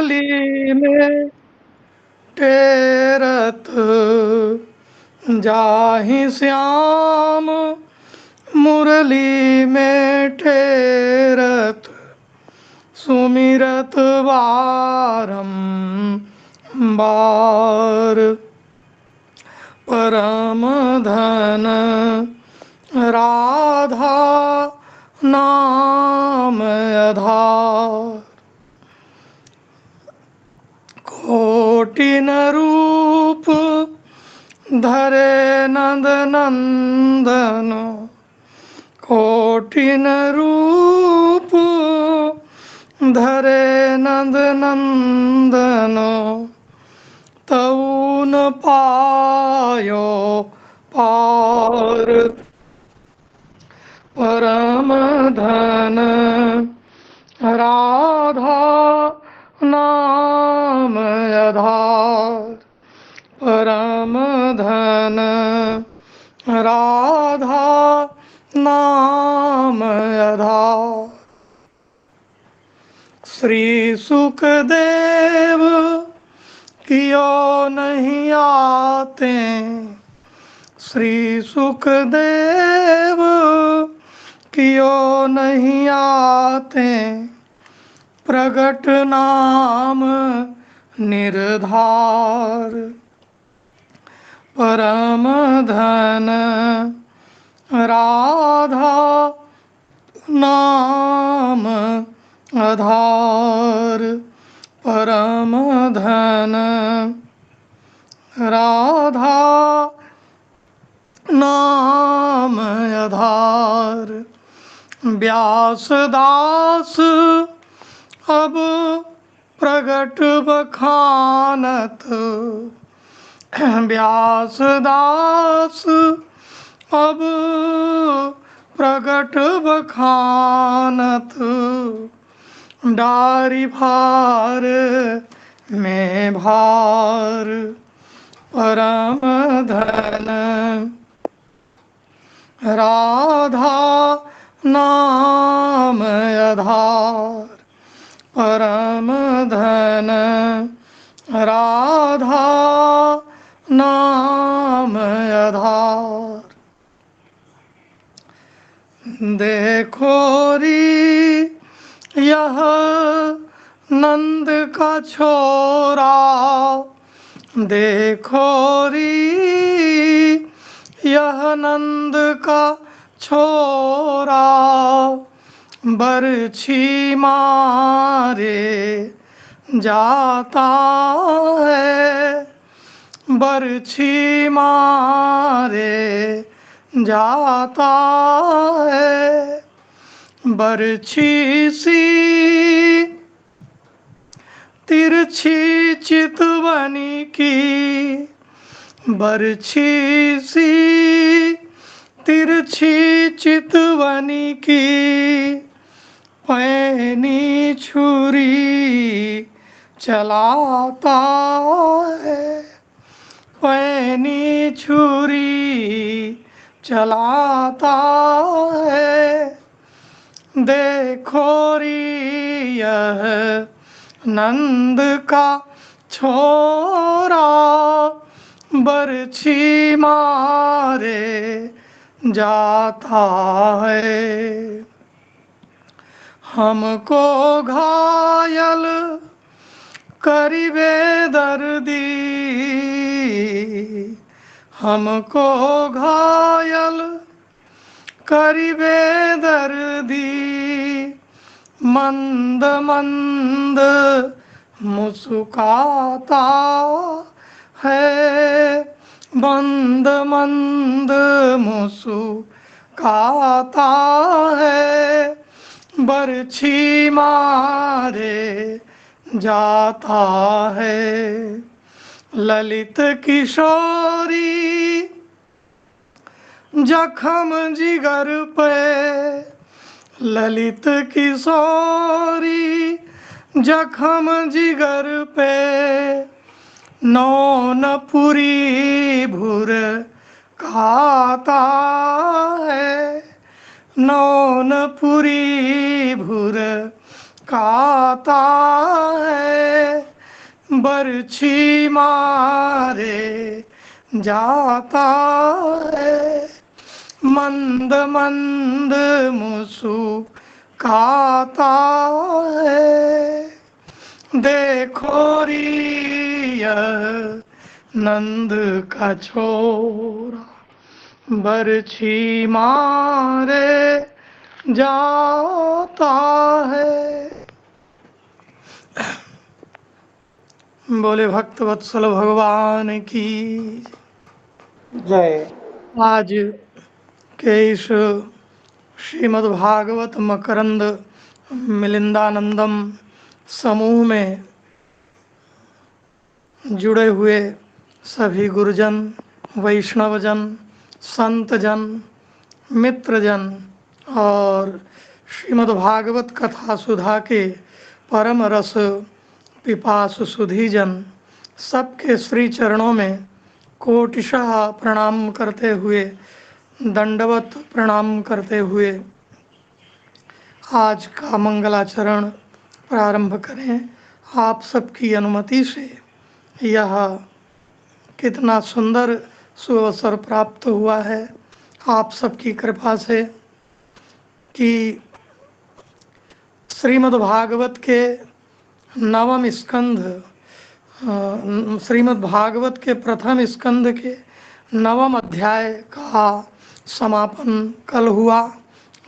मुरली में टेरत जाहि श्याम मुरली में टेरत सुमिरत बारंबार परम धन राधा नाम आधार कोटिन रूप धरे नंद नंदन कोटिन रूप धरे नंद नंदन तऊ न पायो पार परम धन राधा नाम आधार परम धन राधा नाम आधार। श्री सुखदेव कियो नहीं आते श्री सुखदेव कियो नहीं आते प्रगट नाम निर्धार परम धन राधा नाम आधार परम धन राधा नाम आधार। व्यास दास अब प्रगट बखानत व्यास दास अब प्रगट बखानत डारी भार में भार परम धन राधा नाम आधार परम धन राधा नाम आधार। देखो री यह नंद का छोरा देखो री यह नंद का छोरा बरछी मारे जाता है बरछी मारे जाता है बरछी सी तिरछी चितवनी की बरछी सी तिरछी चितवनी की पैनी छुरी चलाता है पैनी छुरी चलाता है। देखो री यह नंद का छोरा बरछी मारे जाता है हमको घायल करीबे दर्दी हमको घायल करीबे दर्दी मंद मंद मुस्काता है मंद मंद मुस्काता है बरछी मारे जाता है। ललित किशोरी जखम जिगर पे ललित किशोरी जखम जिगर पे नौनपुरी भुर खाता है नौनपुरी भुर खाता है बरछी मारे जाता है, मंद मंद मुस्कुराता है। देखो री यह नंद का छोरा, बरछी मारे जाता है। बोले भक्त वत्सल भगवान की जय। आज के इस श्रीमद् भागवत मकरंद मिलिंदानंदम समूह में जुड़े हुए सभी गुरुजन, वैष्णवजन, संतजन, मित्रजन और श्रीमद् भागवत कथा सुधा के परम रस पिपासु सुधीजन सबके श्री चरणों में कोटिशः प्रणाम करते हुए, दंडवत प्रणाम करते हुए आज का मंगलाचरण प्रारंभ करें। आप सबकी अनुमति से यह कितना सुंदर सुअवसर प्राप्त हुआ है आप सबकी कृपा से कि श्रीमद् भागवत के नवम स्कंध, श्रीमद् भागवत के प्रथम स्कंध के नवम अध्याय का समापन कल हुआ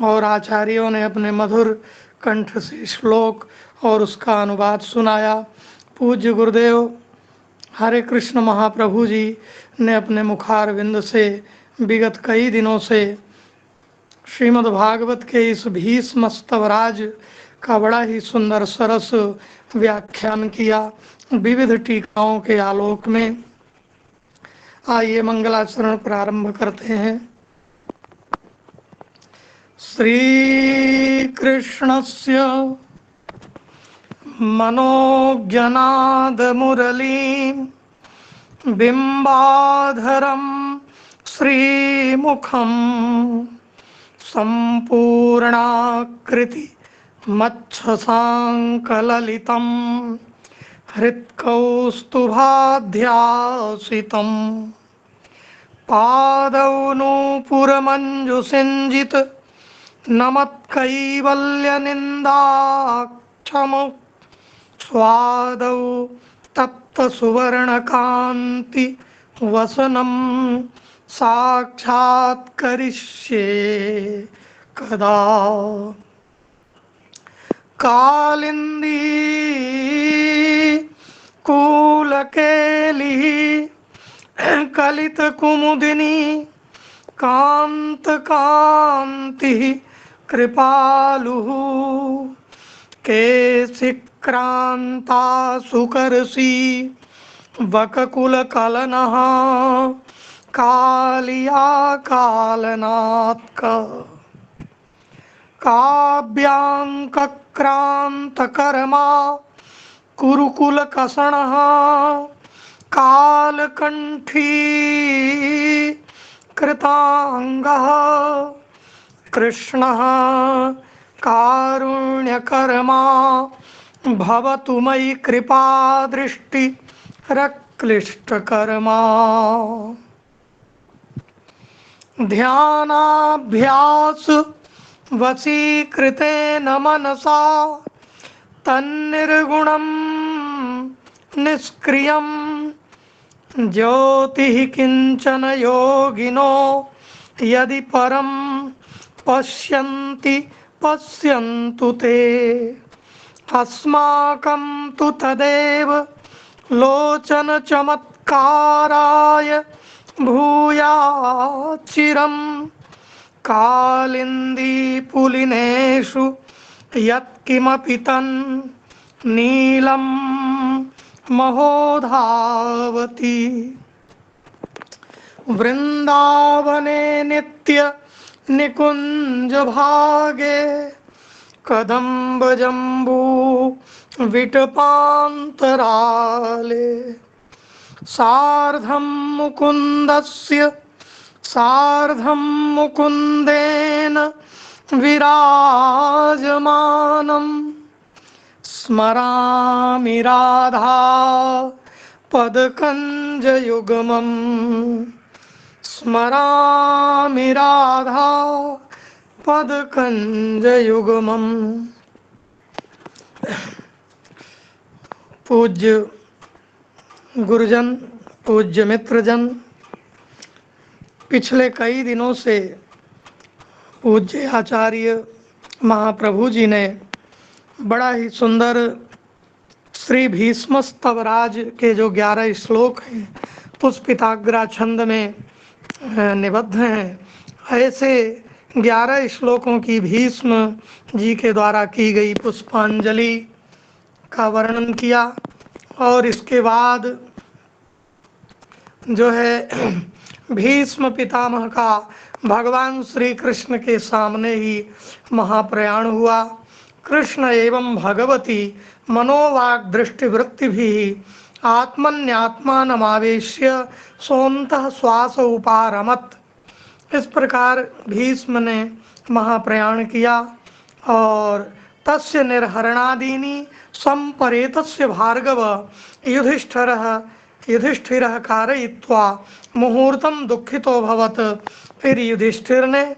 और आचार्यों ने अपने मधुर कंठ से श्लोक और उसका अनुवाद सुनाया। पूज्य गुरुदेव हरे कृष्ण महाप्रभु जी ने अपने मुखारविंद से विगत कई दिनों से श्रीमद् भागवत के इस भीष्म स्तवराज का बड़ा ही सुंदर सरस व्याख्यान किया विविध टीकाओं के आलोक में। आइए मंगलाचरण प्रारंभ करते हैं। श्री कृष्णस्य मनोज्ञनाद मुरली बिंबाधरम श्रीमुखम संपूर्णाकृति मत्स्यसाङ्कललितं हृत्कौस्तुभाध्यासितं पादौ नूपुरमञ्जुसिञ्जित नमत्कैवल्यनिन्दाक्षम स्वादौ तप्तसुवर्णकान्ति वसनं साक्षात्करिष्ये कदा। कालिंदी कूलकेली कलित कुमुदिनी कांत कांति कृपालु केशिक्रांता सुकरसी वककुल कलनः कालिया कालनात्क काव्यांकक्रांतकर्मा कुरुकुलकसणः कालकण्ठी कृतांगः कृष्णः कारुण्यकर्मा भवतु मयि कृपा दृष्टि रक्लिष्टकर्मा। ध्यानाभ्यास वशीकृतेन मनसा तन्निर्गुणं निष्क्रियं ज्योतिः किंचन योगिनो यदि परं पश्यन्ति पश्यन्तु ते। अस्माकं तु तदेव लोचन चमत्काराय भूयाच्चिरं कालिंदी पुलिनेषु यत्किमपि तन् नीलं महोधावति। वृंदावने नित्य निकुंज भागे कदम्ब जम्बू विटपान्तराले सार्धं मुकुन्देन विराजमानं स्मरामि राधा पदकञ्जयुग्मम् स्मरामि राधा पदकञ्जयुग्मम्। पूज्य गुरुजन, पूज्य मित्रजन, पिछले कई दिनों से पूज्य आचार्य महाप्रभु जी ने बड़ा ही सुंदर श्री भीष्म स्तवराज के जो 11 श्लोक हैं पुष्पिताग्रा छंद में निबद्ध हैं, ऐसे 11 श्लोकों की भीष्म जी के द्वारा की गई पुष्पांजलि का वर्णन किया। और इसके बाद जो है भीष्म पितामह का भगवान श्री कृष्ण के सामने ही महाप्रयाण हुआ। कृष्ण एवं भगवती मनोवाग दृष्टिवृत्ति भी आत्मन्यात्मानमावेश्य सोन्तः श्वास उपारमत। इस प्रकार भीष्म ने महाप्रयाण किया और तस्य निर्हरणादीनि संपरेतस्य भार्गव युधिष्ठिरः कारयित्वा मुहूर्तम दुखितो भवत। फिर युधिष्ठिर ने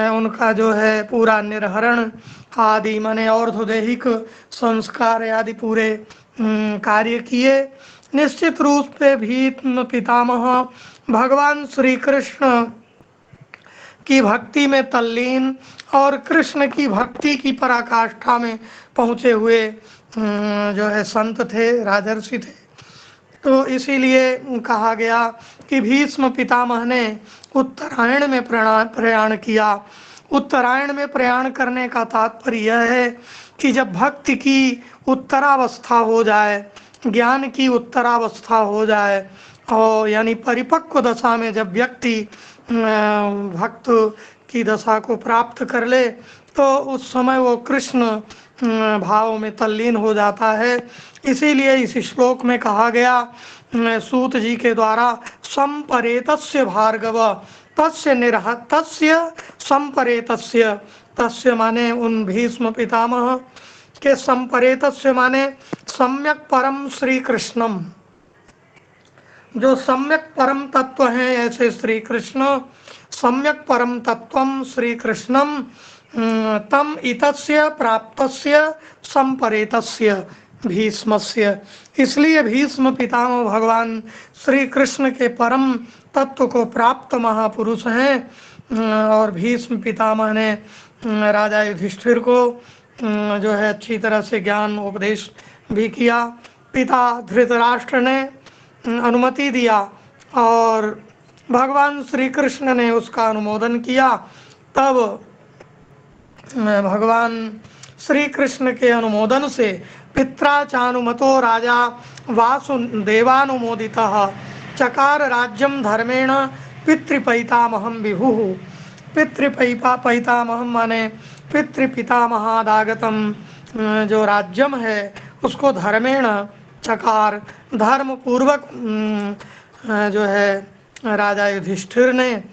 उनका जो है पूरा निर्हरण आदि माने और्ध्वदेहिक संस्कार आदि पूरे कार्य किए। निश्चित रूप से भीष्म पितामह भगवान श्री कृष्ण की भक्ति में तल्लीन और कृष्ण की भक्ति की पराकाष्ठा में पहुँचे हुए जो है संत थे, राजर्षि थे। तो इसीलिए कहा गया कि भीष्म पितामह ने उत्तरायण में प्रयाण किया। उत्तरायण में प्रयाण करने का तात्पर्य यह है कि जब भक्ति की उत्तरावस्था हो जाए, ज्ञान की उत्तरावस्था हो जाए और यानी परिपक्व दशा में जब व्यक्ति भक्त की दशा को प्राप्त कर ले तो उस समय वो कृष्ण भाव में तल्लीन हो जाता है। इसीलिए इस श्लोक में कहा गया सूत जी के द्वारा संपरेतस्य भार्गव तस्य तस्य संपरेतस्य, तस्य माने उन भीष्म पितामह के, संपरेतस्य माने सम्यक परम श्री कृष्णम, जो सम्यक परम तत्व हैं ऐसे श्री कृष्ण, सम्यक परम तत्वम श्री कृष्णम तम इतस्य प्राप्तस्य संपरेतस्य भीष्मस्य। इसलिए भीष्म पितामह भगवान श्री कृष्ण के परम तत्व को प्राप्त महापुरुष हैं। और भीष्म पितामह ने राजा युधिष्ठिर को जो है अच्छी तरह से ज्ञान उपदेश भी किया। पिता धृतराष्ट्र ने अनुमति दिया और भगवान श्री कृष्ण ने उसका अनुमोदन किया। तब भगवान श्री कृष्ण के अनुमोदन से पित्रा चानुमतो राजा वासुदेवानुमोदितः चकार राज्यम धर्मेण पितृपैतामहं विभुः। पितृपैतामहं माने पितृपितामहादागतम जो राज्यम है उसको धर्मेण चकार, धर्म पूर्वक जो है राजा युधिष्ठिर ने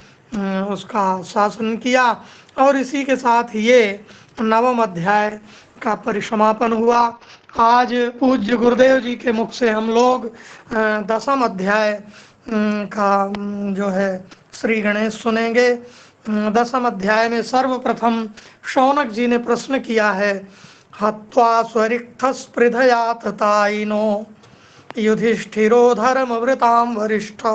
उसका शासन किया। और इसी के साथ ये 9वां अध्याय का परिसमापन हुआ। आज पूज्य गुरुदेव जी के मुख से हम लोग 10वां अध्याय का जो है श्री गणेश सुनेंगे। 10वां अध्याय में सर्वप्रथम शौनक जी ने प्रश्न किया है, हत्वा स्वरिक्त स्पृधया तताइनो युधिष्ठिरो धर्मवृतां वरिष्ठ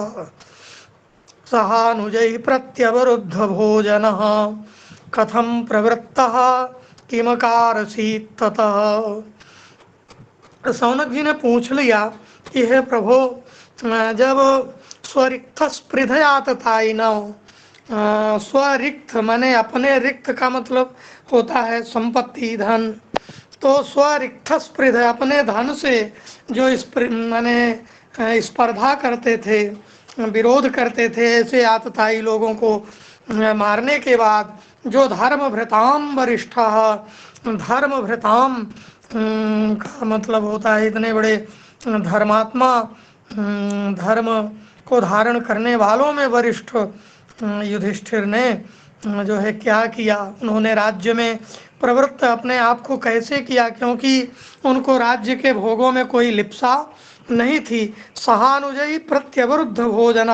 सहानुजै प्रत्यवरुद्ध भोजनः कथम प्रवृत्तः किमकारसीत् ततः। शौनक जी ने पूछ लिया कि हे प्रभु, जब स्वरिक्त स्पृधया तताइनो, स्वरिक्त माने अपने रिक्त का मतलब होता है संपत्ति धन, तो स्वरिक्त स्पृध अपने धन से जो माने स्पर्धा करते थे, विरोध करते थे, ऐसे आतताई लोगों को मारने के बाद जो धर्मभृताम वरिष्ठ, धर्मभृताम का मतलब होता है इतने बड़े धर्मात्मा, धर्म को धारण करने वालों में वरिष्ठ युधिष्ठिर ने जो है क्या किया, उन्होंने राज्य में प्रवृत्त अपने आप को कैसे किया, क्योंकि उनको राज्य के भोगों में कोई लिप्सा नहीं थी। सहानुजयी प्रत्यवरुद्ध भोजन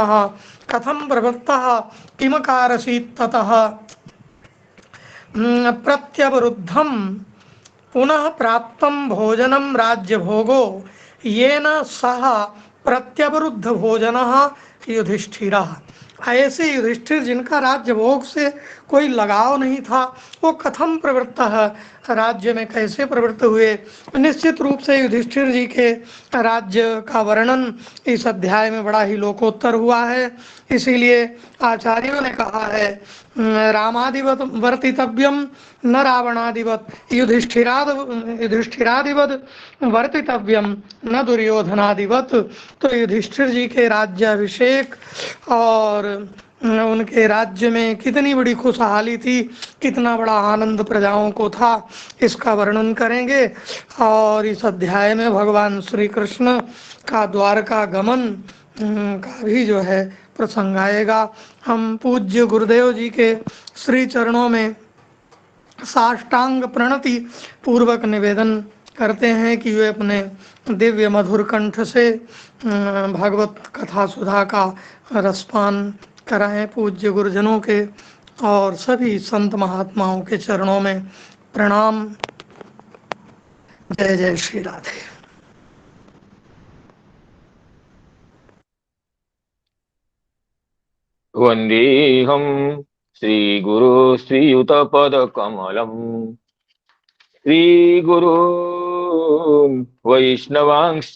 कथम प्रवृत्त किमकारसीत् ततः प्रत्यवरुद्धम पुनः प्राप्तम भोजनम राज्य भोगो येन सह प्रत्यवरुद्ध भोजन युधिष्ठिरः। ऐसे युधिष्ठिर जिनका राज्य भोग से कोई लगाव नहीं था, वो कथम प्रवृत्त राज्य में कैसे प्रवृत्त हुए। निश्चित रूप से युधिष्ठिर जी के राज्य का वर्णन इस अध्याय में बड़ा ही लोकोत्तर हुआ है। इसीलिए आचार्यों ने कहा है रामादिवत वर्तितव्यम न रावणादिवत, युधिष्ठिरादिवत वर्तितव्यम न दुर्योधनादिवत। तो युधिष्ठिर जी के राज्याभिषेक और उनके राज्य में कितनी बड़ी खुशहाली थी, कितना बड़ा आनंद प्रजाओं को था, इसका वर्णन करेंगे। और इस अध्याय में भगवान श्री कृष्ण का द्वारका गमन का भी जो है प्रसंग आएगा। हम पूज्य गुरुदेव जी के श्री चरणों में साष्टांग प्रणति पूर्वक निवेदन करते हैं कि वे अपने दिव्य मधुर कंठ से भागवत कथा सुधा का रसपान कराएं। पूज्य गुरुजनों के और सभी संत महात्माओं के चरणों में प्रणाम। जय जय श्री राधे। वन्देऽहं श्रीगुरो श्रीयुतपदकमलम् श्रीगुरून् वैष्णवांश्च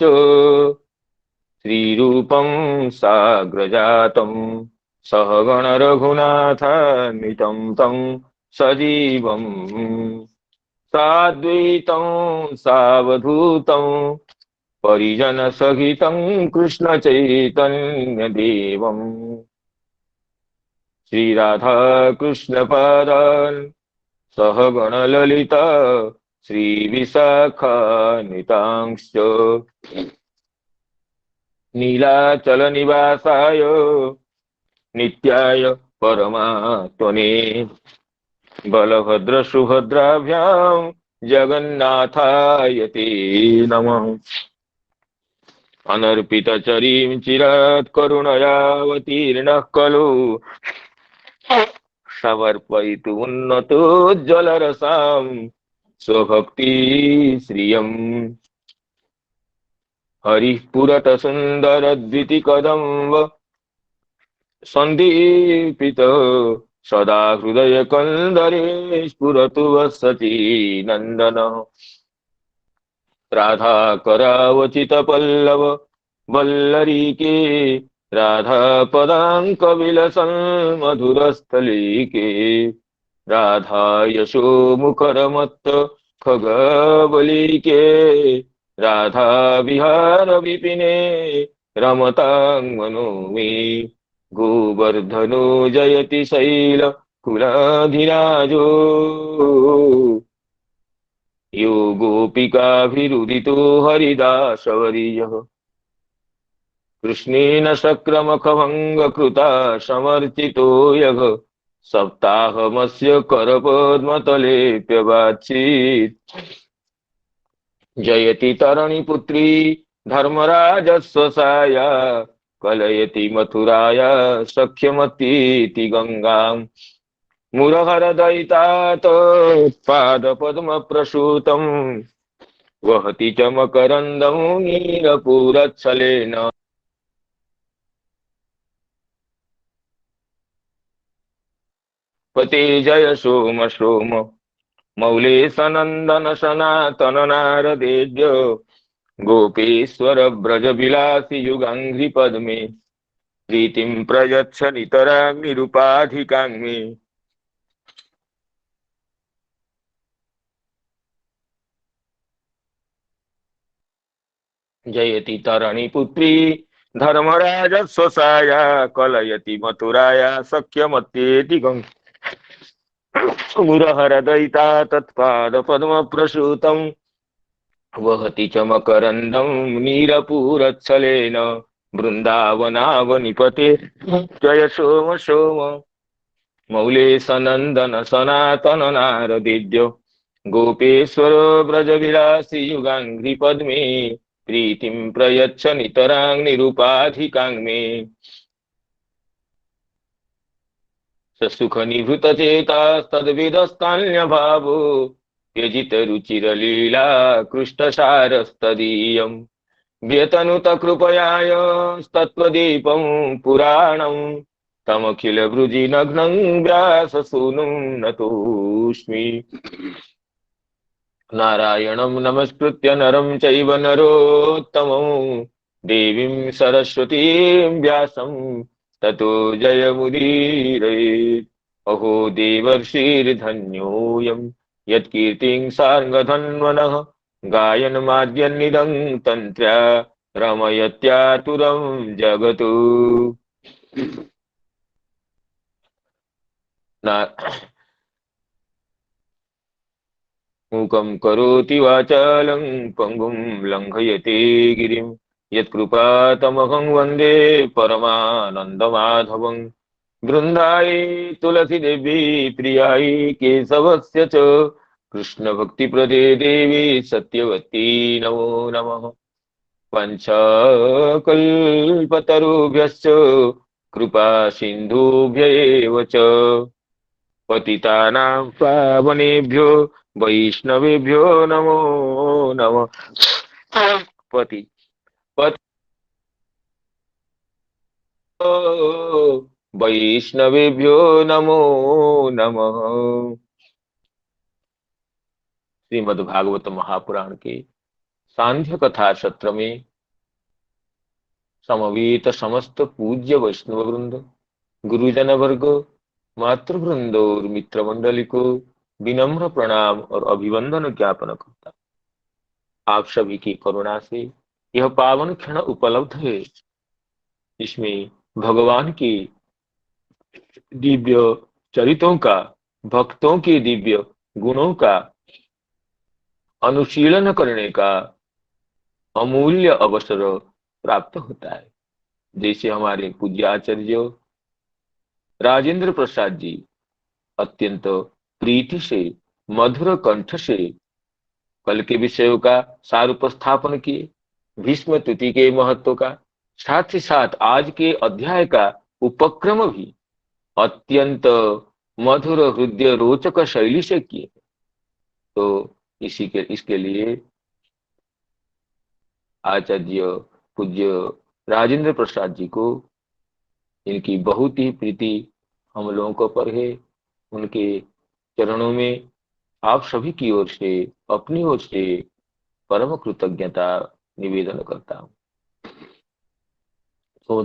श्रीरूपं साग्रजातं सहगणरघुनाथान्वितं तं सजीवम् साद्वैतं सावधूतं परिजनसहितं कृष्णचैतन्यदेवम् श्री राधा कृष्ण पादान सहगण ललिता श्री विशाखान्वितांश्च नीलाचल निवासाय नित्याय परमात्मने बलभद्र सुभद्राभ्यां जगन्नाथाय ते नमः। अनर्पितचरीं चिरात् करुणयावतीर्णः खलु समर्पयितु उन्नतोज्ज्वलरसां स्वभक्ति श्रियम् हरिः पुरत सुन्दर द्वितिकदम्ब सन्दीपित सदा हृदय कंदरे स्फुरतु वसति नंदन राधा करावचित पल्लव वल्लरीके राधा पदांक विलसन मधुरस्थलीके राधा यशो मुखरमत्त खगबलीके राधा विहार विपिने रमतां मनोमे गोवर्धनो जयति शैल कुलाधिराजो यो गोपिकाभिरुदितो हरिदासवर्यः कृष्णेन शक्रमखभङ्गकृता समर्चितो यः सप्ताहमस्य करपद्मतलेऽप्यवाच्येत् जयति तरणिपुत्री धर्मराजस्वसाया कलयति मथुराया सख्यमतीति गंगाम् मुरहरदयितात पादपद्मप्रसूतं वहति च मकरन्दं नीरपूरच्छलेन पते जय सोम सोम मौले सनन्दन सनातन नारदेव्य गोपेश्वर ब्रजविलासि युगाङ्घ्रि पद्मे प्रीतिं प्रयच्छ नितरां निरुपाधिकां मे जयति तरणिपुत्री धर्मराजस्वसाया कलयति मथुराया सख्यमत्येति मुरहरदयिता तत्पादपद्मप्रसूतं वहति च मकरन्दं नीरपूरच्छलेन बृन्दावनावनिपते जय सोम सोम मौलेश नंदन सनातन नारदिद्यो गोपेश्वर ब्रजविलासी युगांघ्रि पद्मे प्रीतिं प्रयच्छ नितरां निरुपाधिकां मे ससुख निभृत चेता तद्विदस्तान्य भावो व्यजित रुचिरलीला कृष्णसारस्तदीयम् व्यतनुत कृपयाय तत्त्वदीपं पुराणं तमखिल नग्नं व्याससूनुं नतोऽस्मि नारायणं नमस्कृत्य नरं चैव नरोत्तमं देवीं सरस्वतीं व्यासं ततो जयमुदीरयेत् अहो देवर्षिर्धन्योऽयं यत्कीर्तिं सार्ङ्गधन्वनः गायन्माद्यन्निदं तन्त्र्या रमयत्यातुरं जगत् न मूकं करोति वाचालं पङ्गुं लङ्घयते गिरिं यत्कृपातमहं वन्दे परमानन्दमाधवं बृन्दायै तुलसीदेवी प्रियायै केशवस्य च कृष्णभक्तिप्रदे देवी सत्यवती नमो नमः पञ्चकल्पतरुभ्यश्च कृपा सिन्धुभ्य एव च पतितानां पावनेभ्यो वैष्णवेभ्यो नमो नमः पति पत वैष्णवेभ्यो नमो नमः। श्रीमद् भागवत महापुराण के सांध्य कथा सत्र में समवेत समस्त पूज्य वैष्णव वृंद, गुरुजन वर्ग, मातृवृंद और मित्र मंडली को विनम्र प्रणाम और अभिवंदन ज्ञापन करता। आप सभी की करुणा से यह पावन क्षण उपलब्ध है, जिसमें भगवान के दिव्य चरितों का, भक्तों के दिव्य गुणों का अनुशीलन करने का अमूल्य अवसर प्राप्त होता है। जैसे हमारे पूज्य आचार्य राजेंद्र प्रसाद जी अत्यंत प्रीति से, मधुर कंठ से कल के विषयों का सार उपस्थापन किए, भीष्म तुति के महत्व का, साथ ही साथ आज के अध्याय का उपक्रम भी अत्यंत मधुर हृदय रोचक शैली से किए। तो इसके लिए आचार्य पूज्य राजेंद्र प्रसाद जी को, इनकी बहुत ही प्रीति हम लोगों को पर है। उनके चरणों में आप सभी की ओर से, अपनी ओर से परम कृतज्ञता निवेदन करता हूं। तो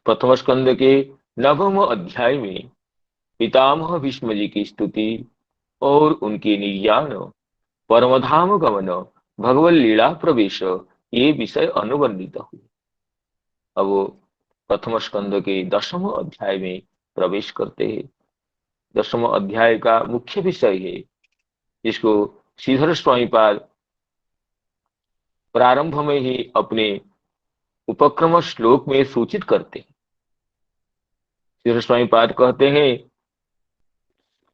प्रथम स्कंद के नवम अध्याय में पितामह भीष्म जी की स्तुति और उनके निर्याण, परमधाम गमन, भगवत लीला प्रवेश, ये विषय अनुवर्णित हुए। अब वो प्रथम स्कंद के दशम अध्याय में प्रवेश करते हैं। दशम अध्याय का मुख्य विषय है, जिसको श्रीधर स्वामीपाद प्रारंभ में ही अपने उपक्रम श्लोक में सूचित करते हैं। श्रीधर स्वामीपाद कहते हैं,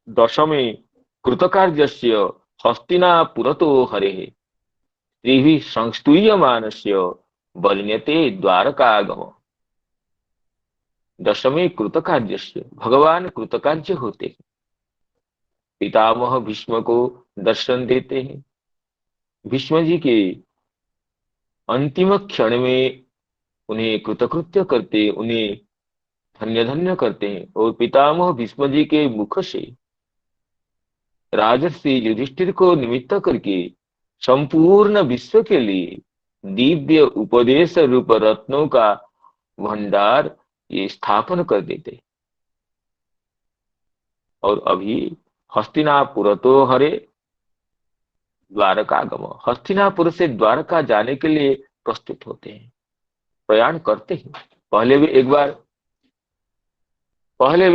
दशमे कृतकार्यस्य हस्तिनापुरतो हरेः त्रिभिः संस्तूयमानस्य वर्ण्यते द्वारकागम। दशमे कृतकार्यस्य, भगवान कृतकार्य होते हैं। पितामह भीष्म को दर्शन देते हैं। भीष्म जी के अंतिम क्षण में उन्हें कृतकृत्य करते, उन्हें धन्य धन्य करते हैं और पितामह भीष्म जी के मुख से राजर्षि युधिष्ठिर को निमित्त करके संपूर्ण विश्व के लिए दिव्य उपदेश रूप रत्नों का भंडार ये स्थापन कर देते। और अभी हस्तिनापुर तो हरे द्वारकागम, हस्तिनापुर से द्वारका जाने के लिए प्रस्तुत होते हैं, प्रयाण करते हैं। पहले भी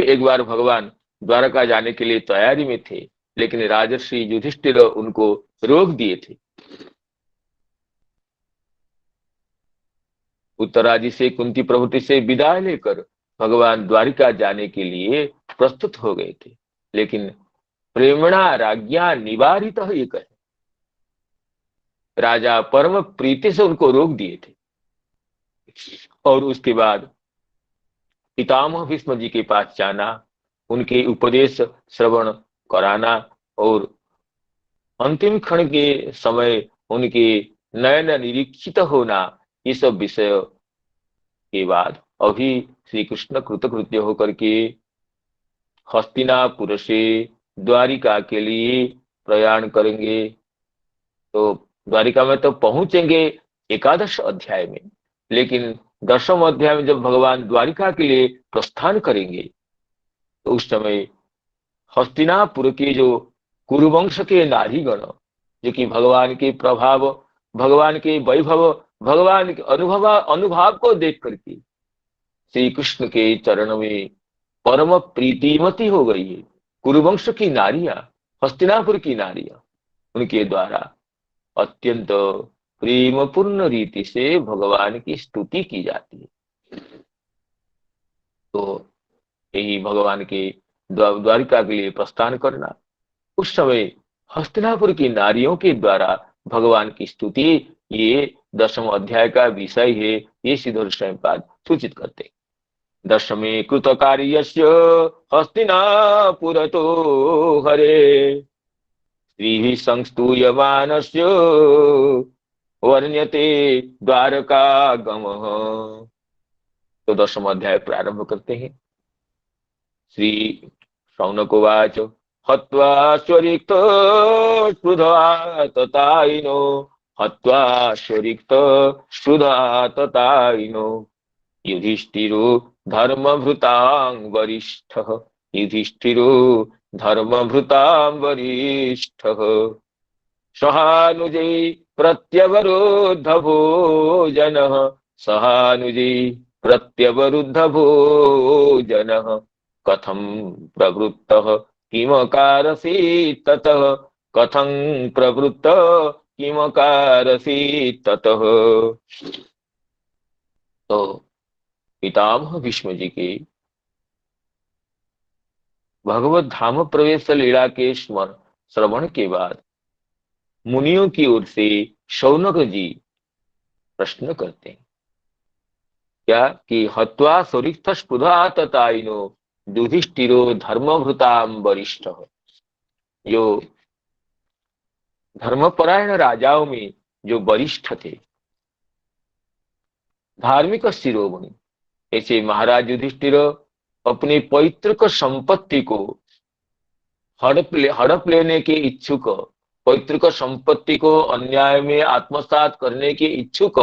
एक बार भगवान द्वारका जाने के लिए तैयारी में थे, लेकिन राजर्षि युधिष्ठिर उनको रोक दिए थे। उत्तरादि से कुंती प्रभृति से विदाई लेकर भगवान द्वारिका जाने के लिए प्रस्तुत हो गए थे, लेकिन प्रेमणा राज्ञा निवारित ये कहे, राजा परम प्रीति से उनको रोक दिए थे। और उसके बाद पितामह भीष्म जी के पास जाना, उनके उपदेश श्रवण कराना और अंतिम क्षण के समय उनके नयन निरीक्षित होना, ये सब विषय के बाद अभी श्री कृष्ण कृतकृत्य होकर के हस्तिनापुर से द्वारिका के लिए प्रयाण करेंगे। तो द्वारिका में तो पहुंचेंगे एकादश अध्याय में, लेकिन दशम अध्याय में जब भगवान द्वारिका के लिए प्रस्थान करेंगे तो उस समय हस्तिनापुर के जो कुरुवंश के नारीगण, जो कि भगवान के प्रभाव, भगवान के वैभव, भगवान के अनुभाव को देख करके श्री कृष्ण के चरण में परम प्रीतिमती हो गई है। कुरुवंश की नारियां, हस्तिनापुर की नारियां, उनके द्वारा अत्यंत प्रेमपूर्ण रीति से भगवान की स्तुति की जाती है। तो यही भगवान के द्वारिका के लिए प्रस्थान करना, उस समय हस्तिनापुर की नारियों के द्वारा भगवान की स्तुति, ये दशम अध्याय का विषय है, ये श्रीधर स्वयंपाद सूचित करते। दशमे कृत कार्यस्य हस्तिनापुरतो हरे श्रीभिः संस्तूयमानस्य वर्ण्यते द्वारकागमः। तो दशम अध्याय प्रारंभ करते हैं। श्री शौनकोवाच हत्वा स्वरिक्त स्पृधा तताइनो, हत्वा स्वरिक्त स्पृधा तताइनो, युधिष्ठिरो धर्मभृतां वरिष्ठः, युधिष्ठिरो धर्मभृतां वरिष्ठः, सहानुजै प्रत्यवरुद्ध भोजनः, सहानुजै प्रत्यवरुद्ध भोजनः, कथं प्रवृत्तः किमकारसि ततः, कथं प्रवृत्तः किमकारसि ततः। तो पितामह भीष्म जी के भगवत धाम प्रवेश लीला के श्रवण के बाद मुनियों की ओर से शौनक जी प्रश्न करते हैं, क्या कि हत्वा सुरिक्त स्पृधा तताइनो, युधिष्ठिरो धर्मभृताम वरिष्ठ। जो धर्मपरायण राजाओं में जो वरिष्ठ थे, धार्मिक शिरोमणि, ऐसे महाराज युधिष्ठिर अपनी पैतृक संपत्ति को हड़प लेने के इच्छुक, पैतृक संपत्ति को अन्याय में आत्मसात करने के इच्छुक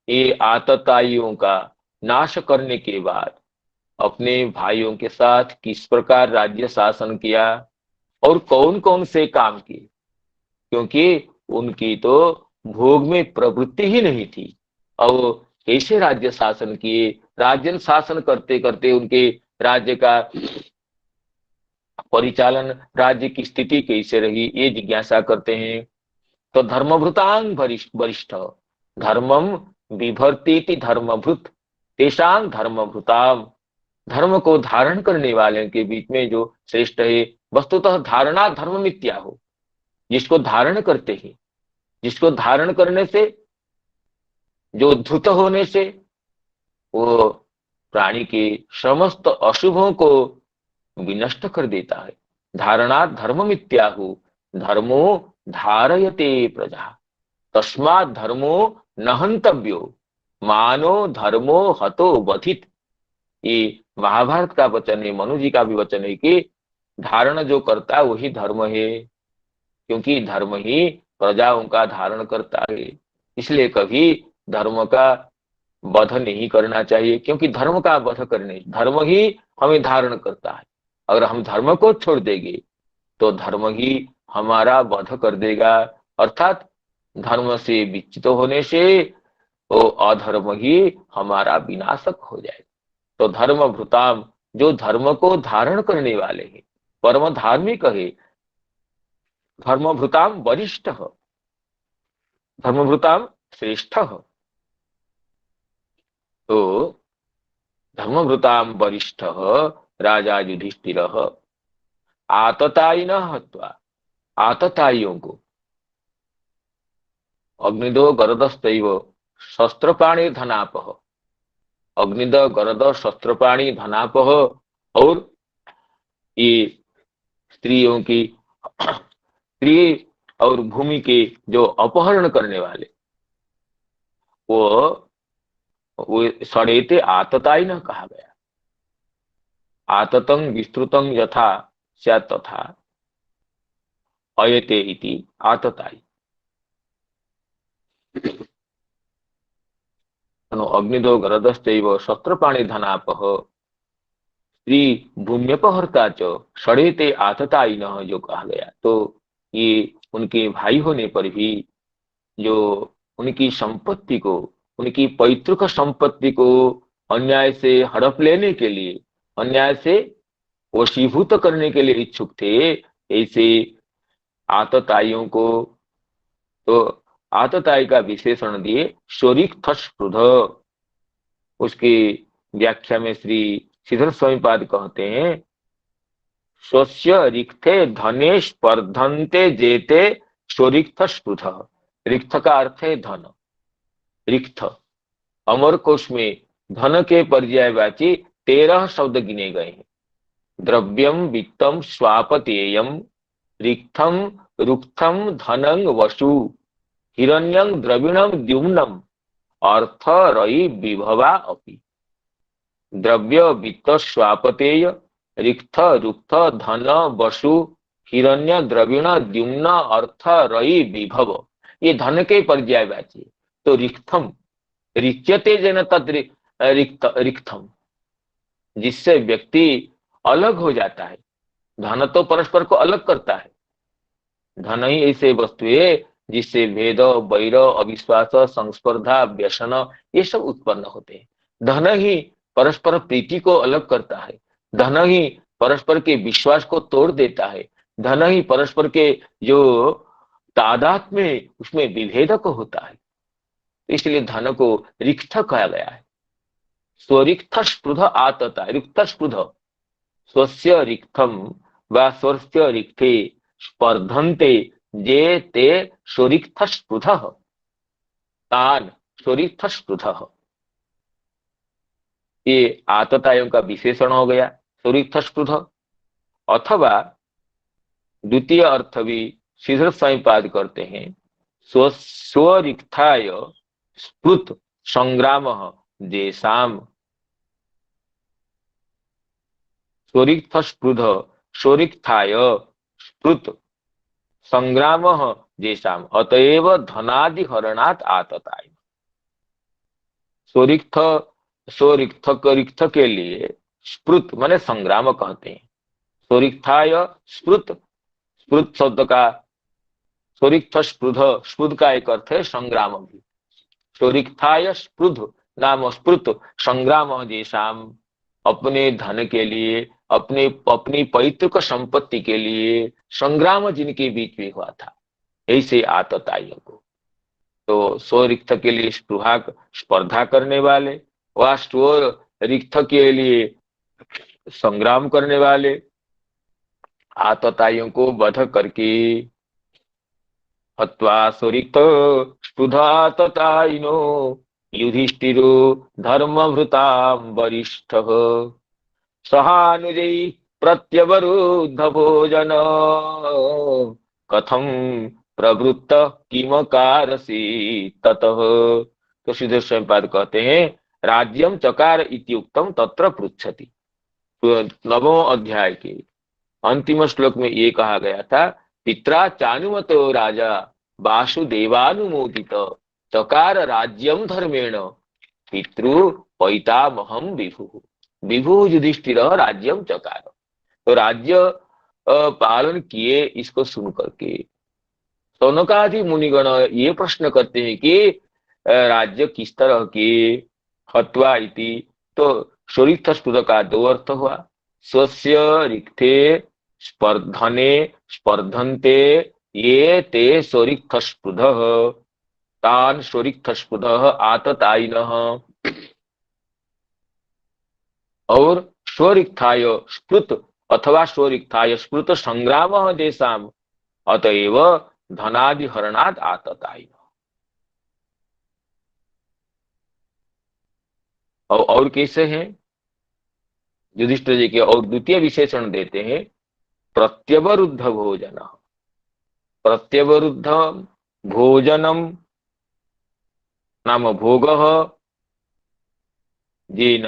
ये आतताइयों का नाश करने के बाद अपने भाइयों के साथ किस प्रकार राज्य शासन किया और कौन कौन से काम किए, क्योंकि उनकी तो भोग में प्रवृत्ति ही नहीं थी। और कैसे राज्य शासन किए, राज्य शासन करते करते उनके राज्य का परिचालन, राज्य की स्थिति कैसे रही, ये जिज्ञासा करते हैं। तो धर्मभृतांग वरिष्ठ, धर्मम बिभर्ति धर्मभृत तेषांग धर्मभृताम, धर्म को धारण करने वाले के बीच में जो श्रेष्ठ है, वस्तुतः धारणा धर्म मिथ्या हो, जिसको धारण करते हैं, जिसको धारण करने से, जो धुत होने से वो प्राणी के समस्त अशुभों को विनष्ट कर देता है। धारणा धर्म मिथ्याहु, धर्मो धारयते प्रजा, तस्मात् धर्मो न हन्तव्यो, मानो धर्मो हतो वधित। ये महाभारत का वचन है, मनु जी का भी वचन है कि धारण जो करता है वही धर्म है, क्योंकि धर्म ही प्रजाओं का धारण करता है। इसलिए कभी धर्म का वध नहीं करना चाहिए, क्योंकि धर्म का वध करने, धर्म ही हमें धारण करता है। अगर हम धर्म को छोड़ देंगे तो धर्म ही हमारा वध कर देगा, अर्थात धर्म से विच्युत होने से वो अधर्म ही हमारा विनाशक हो जाएगा। तो धर्म भृताम, जो धर्म को धारण करने वाले हैं, परम धार्मिक है, धर्मभृताम वरिष्ठ, धर्मभृताम श्रेष्ठ। तो धर्मभृताम वरिष्ठ राजा युधिष्ठिर आततायिनः हत्वा, आतताइयों को, अग्निदो गरदस्तैव शस्त्रपाणि धनापह, अग्निद गरद शस्त्रपाणि धनापह, और ये स्त्रियों की, स्त्री और भूमि के जो अपहरण करने वाले, वो सड़ेते आतताई न कहा गया। आततं विस्तृतं यथा स्यात् तथा अयते इति आतताई। अग्निदो गरदश्चैव शस्त्रपाणि धनापह, स्त्री भूम्यपहर्ता च षडेते आतताई न, जो कहा गया। तो ये उनके भाई होने पर भी जो उनकी संपत्ति को, उनकी पैतृक संपत्ति को अन्याय से हड़प लेने के लिए, अन्याय से वशीभूत करने के लिए इच्छुक थे, ऐसे आतताइयों को तो आतताई का विशेषण दिए शोरिक्थस्पृध। उसकी व्याख्या में श्री श्रीधर स्वामीपाद कहते हैं, स्वस्य रिक्थे धने स्पर्धन्ते जेते शोरिक्थस्पृध। रिक्त का अर्थ है धन। रिक्त, अमर कोश में धन के पर्यायवाची 13 शब्द गिने गए हैं। द्रव्यम वित्तम स्वापतेयम रिक्थम रुक्थम धनं वसु हिरण्यं द्रविणम द्युम्नम अर्थ रयि विभवा अपि। द्रव्य वित्त स्वापतेय रिक्त रुक्त धन वसु हिरण्य द्रविण द्युम्न अर्थ रयि विभव, ये धन के पर्यायवाची। तो रिक्थम, रिच्यते जन तद रिक्थम, जिससे व्यक्ति अलग हो जाता है। धन तो परस्पर को अलग करता है। धन ही ऐसे वस्तु है जिससे भेद, वैर, अविश्वास, संस्पर्धा, व्यसन ये सब उत्पन्न होते हैं। धन ही परस्पर प्रीति को अलग करता है। धन ही परस्पर के विश्वास को तोड़ देता है। धन ही परस्पर के जो तादात्म्य में उसमें विभेदक होता है। इसलिए धन को रिक्त कहा गया है। स्वरिक्त स्पृध आतता, रिक्त स्पृध, स्वस्य रिक्तम व स्वस्य रिक्ते स्पर्धन्ते जे ते स्वरिक्त स्पृध तान स्वरिक्त स्पृध। ये आततायों का विशेषण हो गया स्वरिक्त स्पृध। अथवा द्वितीय अर्थ भी श्रीधर स्वामीपाद करते हैं, स्वरिक्ताय स्पृत संग्राम देशाम। स्वरिक्त स्पृध स्वरिक्ताय स्पृत संग्राम देशाम अतएव धनादि हरणात् आतताय। स्वरिक्त, स्वरिक्त के लिए स्पृत माने संग्राम कहते हैं। स्वरिक्ताय स्पृत, स्पृत शब्द का स्वरिक्त स्पृध, स्पृध का एक अर्थ है संग्राम भी। स्वरिक्ताय स्पृध नाम स्पृत संग्राम देशाम, अपने धन के लिए, अपनी पैतृक संपत्ति के लिए संग्राम जिनके बीच में हुआ था, ऐसे आतताइयों को। तो स्वरिक्त के लिए स्पर्धा करने वाले, व स्वरिक्त के लिए संग्राम करने वाले आतताइयों को वध करके हत्वा स्वरिक्त स्पृधातताइनो युधिष्ठिरो धर्मभृतां वरिष्ठः सहानुजयी प्रत्यवरुद्ध भोजन कथम प्रवृत्त किमकारसी ततः। तो श्रीधर स्वामीपाद कहते हैं, राज्यम चकार इत्युक्तम तत्र पृच्छति। तो 9वें अध्याय के अंतिम श्लोक में ये कहा गया था, पित्रा चानुमतो राजा वासुदेवानुमोदित चकार राज्यम धर्मेण पितृ पैतामहम विभु। विभु युधिष्ठिर राज्यम चकार। तो राज्य पालन किए, इसको सुन करके सौनकादि मुनिगण ये प्रश्न करते हैं कि राज्य किस तरह के। हत्वा इति, तो स्वरिक्त स्पृध का 2 अर्थ हुआ। स्वस्य रिक्थे स्पर्धने स्पर्धन्ते ये ते स्वरिक्त स्पृध तान स्वरिक्त स्पृध आततायिनः, और स्वरिक्थाय स्कृत अथवा स्वरिक्थाय स्कृत संग्राम देशाम अतएव धनादि हरणाद आतताय। और कैसे हैं युधिष्ठिर जी के, और द्वितीय विशेषण देते हैं प्रत्यवरुद्ध भोजन। प्रत्यवरुद्ध भोजनम नाम भोग येन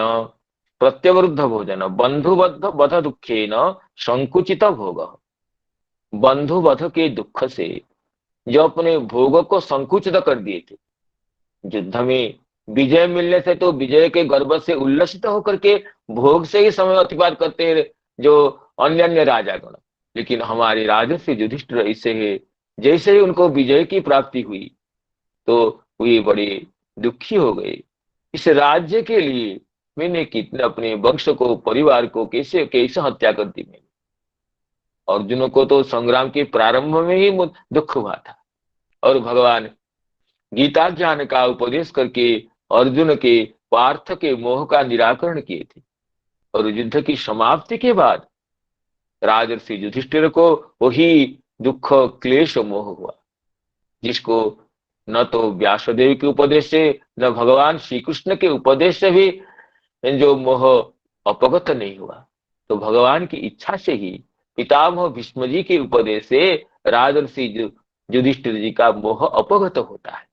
प्रत्यवरुद्ध भोजन बंधुबद्ध वध दुखेन संकुचित भोग। बंधुवध के दुख से जो अपने भोग को संकुचित कर दिए थे, युद्ध में विजय मिलने से तो विजय के गर्व से उल्लसित होकर के भोग से ही समय अतिबाद करते हैं जो अन्य अन्य राजागण, लेकिन हमारे राजर्षि युधिष्ठिर ऐसे है, जैसे ही उनको विजय की प्राप्ति हुई तो वे बड़े दुखी हो गए। इस राज्य के लिए मैंने कितने अपने वंश को, परिवार को कैसे कैसे हत्या कर दी मैंने। अर्जुन को तो संग्राम के प्रारंभ में ही दुख हुआ था, और भगवान गीता ज्ञान का उपदेश करके अर्जुन के पार्थ के मोह का निराकरण किए थे। और युद्ध की समाप्ति के बाद राजर्षि युधिष्ठिर को वही दुख क्लेश मोह हुआ, जिसको न तो व्यासदेव के उपदेश से न भगवान श्री कृष्ण के उपदेश से भी जो मोह अपगत नहीं हुआ, तो भगवान की इच्छा से ही पितामह भीष्म जी के उपदेश से राजर्षि युधिष्ठिर जी का मोह अपगत होता है।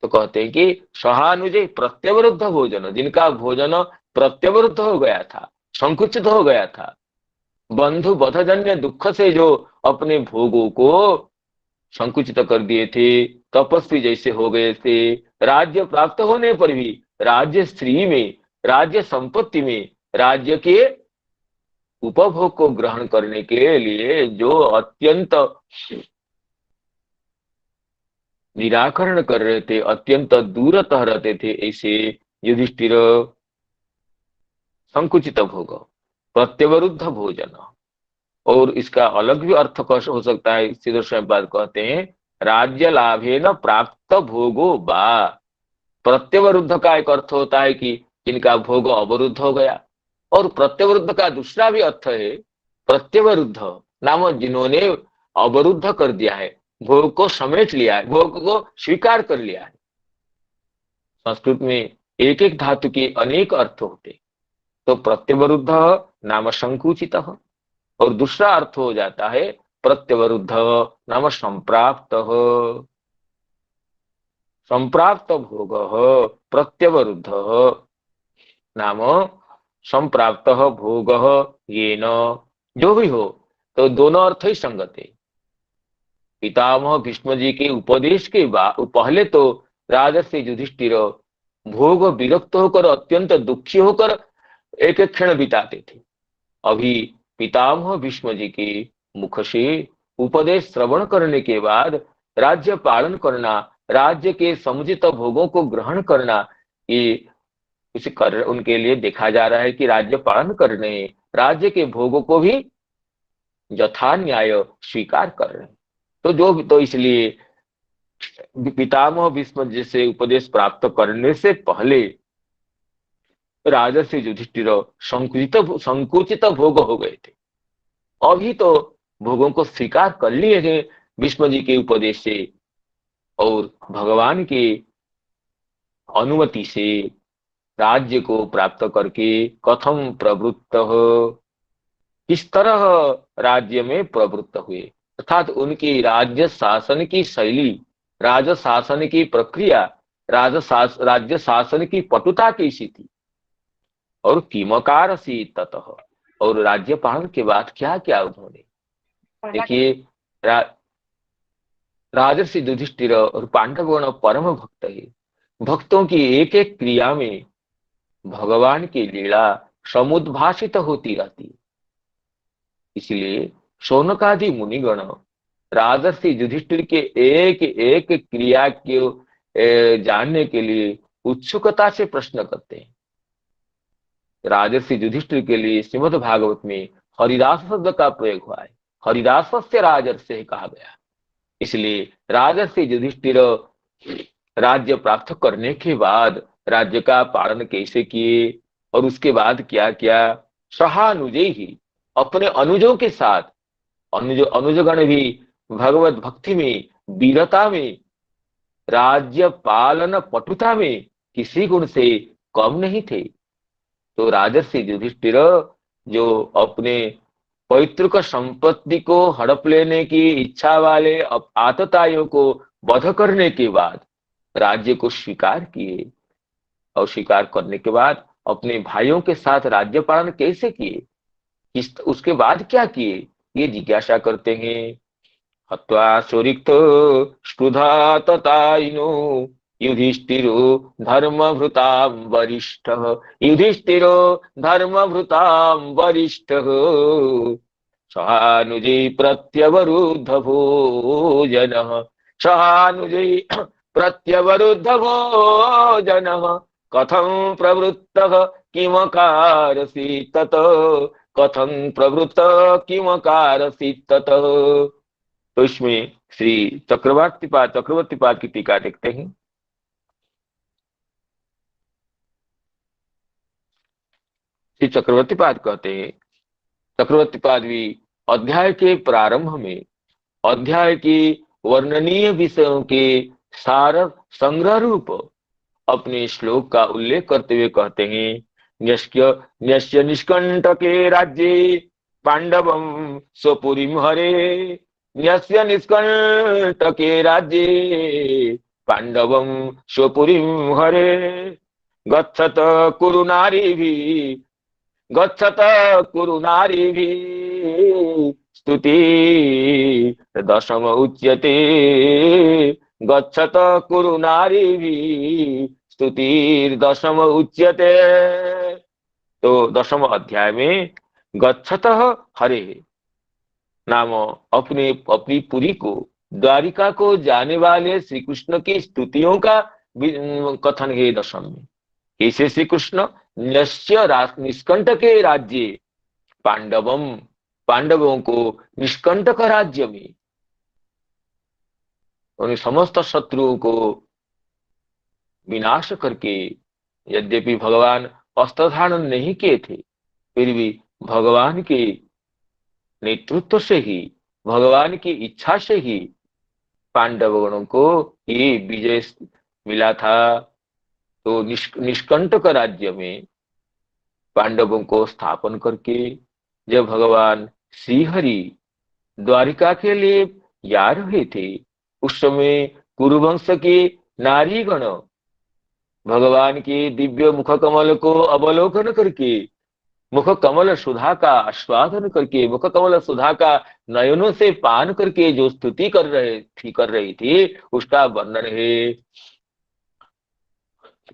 तो कहते हैं कि सहानुजय प्रत्यवरुद्ध भोजन, जिनका भोजन प्रत्यवरुद्ध हो गया था, संकुचित हो गया था, बंधु बधजन्य दुख से जो अपने भोगों को संकुचित कर दिए थे, तपस्वी जैसे हो गए थे, राज्य प्राप्त होने पर भी राज्य स्त्री में, राज्य संपत्ति में, राज्य के उपभोग को ग्रहण करने के लिए जो अत्यंत निराकरण कर रहे थे, अत्यंत दूरतः रहते थे, ऐसे युधिष्ठिर संकुचित भोग, प्रत्यवरुद्ध भोजन। और इसका अलग भी अर्थ हो सकता है। सीधे स्वयंपाद कहते हैं राज्य लाभे न प्राप्त भोगो बा। प्रत्यवरुद्ध का एक अर्थ होता है कि जिनका भोग अवरुद्ध हो गया, और प्रत्यवरुद्ध का दूसरा भी अर्थ है प्रत्यवरुद्ध नाम जिन्होंने अवरुद्ध कर दिया है, भोग को समेट लिया है, भोग को स्वीकार कर लिया है। संस्कृत में एक एक धातु के अनेक अर्थ होते, तो प्रत्यवरुद्ध नाम संकुचित, और दूसरा अर्थ हो जाता है प्रत्यवरुद्ध नाम संप्राप्त। संप्राप्त भोग प्रत्यवरुद्ध नाम संप्राप्त भोग ये न, जो भी हो तो दोनों अर्थ ही संगत है। पितामह भीष्म जी के उपदेश के बाद पहले तो राजर्षि युधिष्ठिर भोग विरक्त होकर अत्यंत दुखी होकर एक एक क्षण बिताते थे। अभी पितामह भीष्म जी के मुख से उपदेश श्रवण करने के बाद राज्य पालन करना, राज्य के समुचित भोगों को ग्रहण करना, ये उनके लिए देखा जा रहा है कि राज्य पालन करने, राज्य के भोगों को भी यथा न्याय स्वीकार कर रहे हैं। तो इसलिए पितामह भीष्म जी से उपदेश प्राप्त करने से पहले राजर्षि युधिष्ठिर संकुचित भोग हो गए थे। अभी तो भोगों को स्वीकार कर लिए थे भीष्म जी के उपदेश से, और भगवान की अनुमति से राज्य को प्राप्त करके कथम प्रवृत्त हो, किस तरह राज्य में प्रवृत्त हुए, अर्थात उनकी राज्य शासन की शैली, राज्य शासन की प्रक्रिया, राज्य शासन की पटुता कैसी थी, और किमकार सी ततः, और राज्य पालन के बाद क्या क्या उन्होंने। देखिए राजर्षि युधिष्ठिर और पांडवगण परम भक्त है। भक्तों की एक एक क्रिया में भगवान की लीला समुद्भाषित होती रहती है। इसलिए शौनकादि मुनिगण राजर्षि युधिष्ठिर के एक एक क्रिया के जानने के लिए उत्सुकता से प्रश्न करते हैं। राजर्षि युधिष्ठिर के लिए श्रीमद् भागवत में हरिदास शब्द का प्रयोग हुआ है, हरिदास से राजर्षि कहा गया। इसलिए राजर्षि युधिष्ठिर राज्य प्राप्त करने के बाद राज्य का पालन कैसे किए और उसके बाद क्या क्या, सहानुजय ही, अपने अनुजों के साथ, अनुजगण भी भगवत भक्ति में, वीरता में, राज्य पालन पटुता में किसी गुण से कम नहीं थे। तो राजर्षि युधिष्ठिर जो अपने पैतृक संपत्ति को हड़प लेने की इच्छा वाले आतताइयों को वध करने के बाद राज्य को स्वीकार किए, और स्वीकार करने के बाद अपने भाइयों के साथ राज्य पालन कैसे किए, इस उसके बाद क्या किए, ये जिज्ञासा करते हैं। हत्वा सुरिक्त स्पृधा तताइनो युधिष्ठिरो धर्मभृतां वरिष्ठः, युधिष्ठिरो धर्मभृतां वरिष्ठः, सहानुजै प्रत्यवरुद्ध भोजनः, सहानुजै प्रत्यवरुद्ध भोजनः, कथं प्रवृत्तः किमकारसि तत, कथं प्रवृत्तः किमकारसि ततः। तो इसमें श्री चक्रवर्तीपाद की टीका देखते हैं। श्री चक्रवर्तीपाद कहते हैं, चक्रवर्तीपाद भी अध्याय के प्रारंभ में अध्याय की वर्णनीय विषयों के सार संग्रह रूप अपने श्लोक का उल्लेख करते हुए कहते हैं, न्यस्य न्यस्य निष्कंटके राज्ये पांडवं स्वपुरीं हरे, न्यस्य निष्कंटके राज्ये पांडवं स्वपुरीं हरे, गच्छत कुरु नारीभिः, गच्छत कुरु नारीभिः स्तुति दशम उच्यते, गच्छत कुरु नारीभिः स्तुति दशम उच्यते। तो दशम अध्याय में गच्छत हरे नाम अपनी पुरी को, द्वारिका को जाने वाले श्री कृष्ण की स्तुतियों का कथन है दशम में। कैसे श्री कृष्ण निष्कंटके राज्य पांडवम, पांडवों को निष्कंटक राज्य में उन समस्त शत्रुओं को विनाश करके, यद्यपि भगवान अस्त्र धारण नहीं किए थे, फिर भी भगवान के नेतृत्व से ही, भगवान की इच्छा से ही पांडवगणों को ये विजय मिला था। तो निष्कंटक राज्य में पांडवों को स्थापन करके जब भगवान श्री हरि द्वारिका के लिए जा रहे थे, उस समय कुरुवंश के नारीगण भगवान के दिव्य मुख कमल को अवलोकन करके, मुख कमल सुधा का आस्वादन करके, मुख कमल सुधा का नयनों से पान करके जो स्तुति कर रही थी, उसका वर्णन है।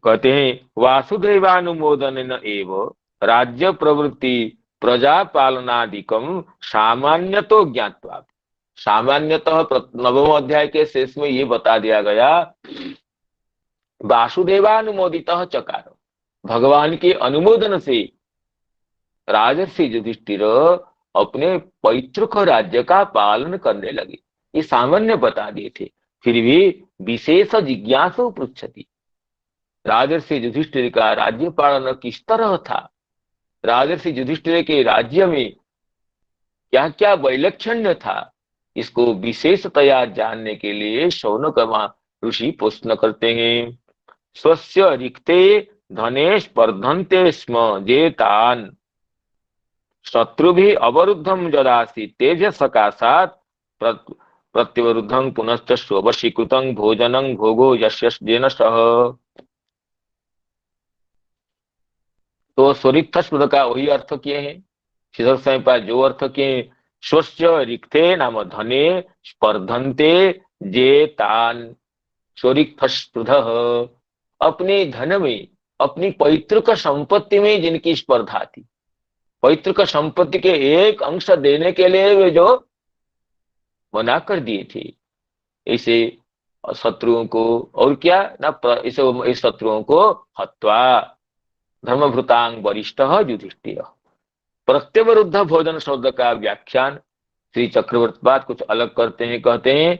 कहते हैं, वासुदेवानुमोदन एव राज्य प्रवृत्ति प्रजा पालनादिकम सामान्यतो ज्ञात्वा। सामान्यतः नवम अध्याय के शेष में ये बता दिया गया, वासुदेवानुमोदित चकार, भगवान के अनुमोदन से राजर्षि युधिष्ठिर अपने पैतृक राज्य का पालन करने लगे। ये सामान्य बता दिए थे, फिर भी विशेष जिज्ञासु पृच्छति, राजर्षि युधिष्ठिर का राज्य पालन किस तरह था, राजर्षि युधिष्ठिर के राज्य में क्या क्या वैलक्षण्य था, इसको विशेषतया जानने के लिए शौनकमा ऋषि प्रश्न करते हैं। स्वस्य रिक्ते धने स्पर्धन्ते स्म जेतान शत्रुभिः अवरुद्धं यदासि तेभ्यः सकाशात् प्रत्यवरुद्धं पुनश्च स्ववशीकृतं भोजनं भोगो यस्य येन सह। तो स्वरिक्त शब्द का वही अर्थ किए हैं श्रीधर स्वामी पाद, जो अर्थ किए, स्वस्य रिक्ते नाम धने स्पर्धन्ते जे तान, स्वरिक्त स्पृधः, अपने धन में, अपनी पैतृक संपत्ति में जिनकी स्पर्धा थी, पैतृक संपत्ति के एक अंश देने के लिए वे जो मना कर दिए थे, इसे शत्रुओं को, और क्या ना, इस शत्रुओं को हत्वा धर्मभृतांग वरिष्ठ युधिष्ठिर। प्रत्यवरुद्ध भोजन शब्द का व्याख्यान श्री चक्रवर्तीपाद कुछ अलग करते हैं, कहते हैं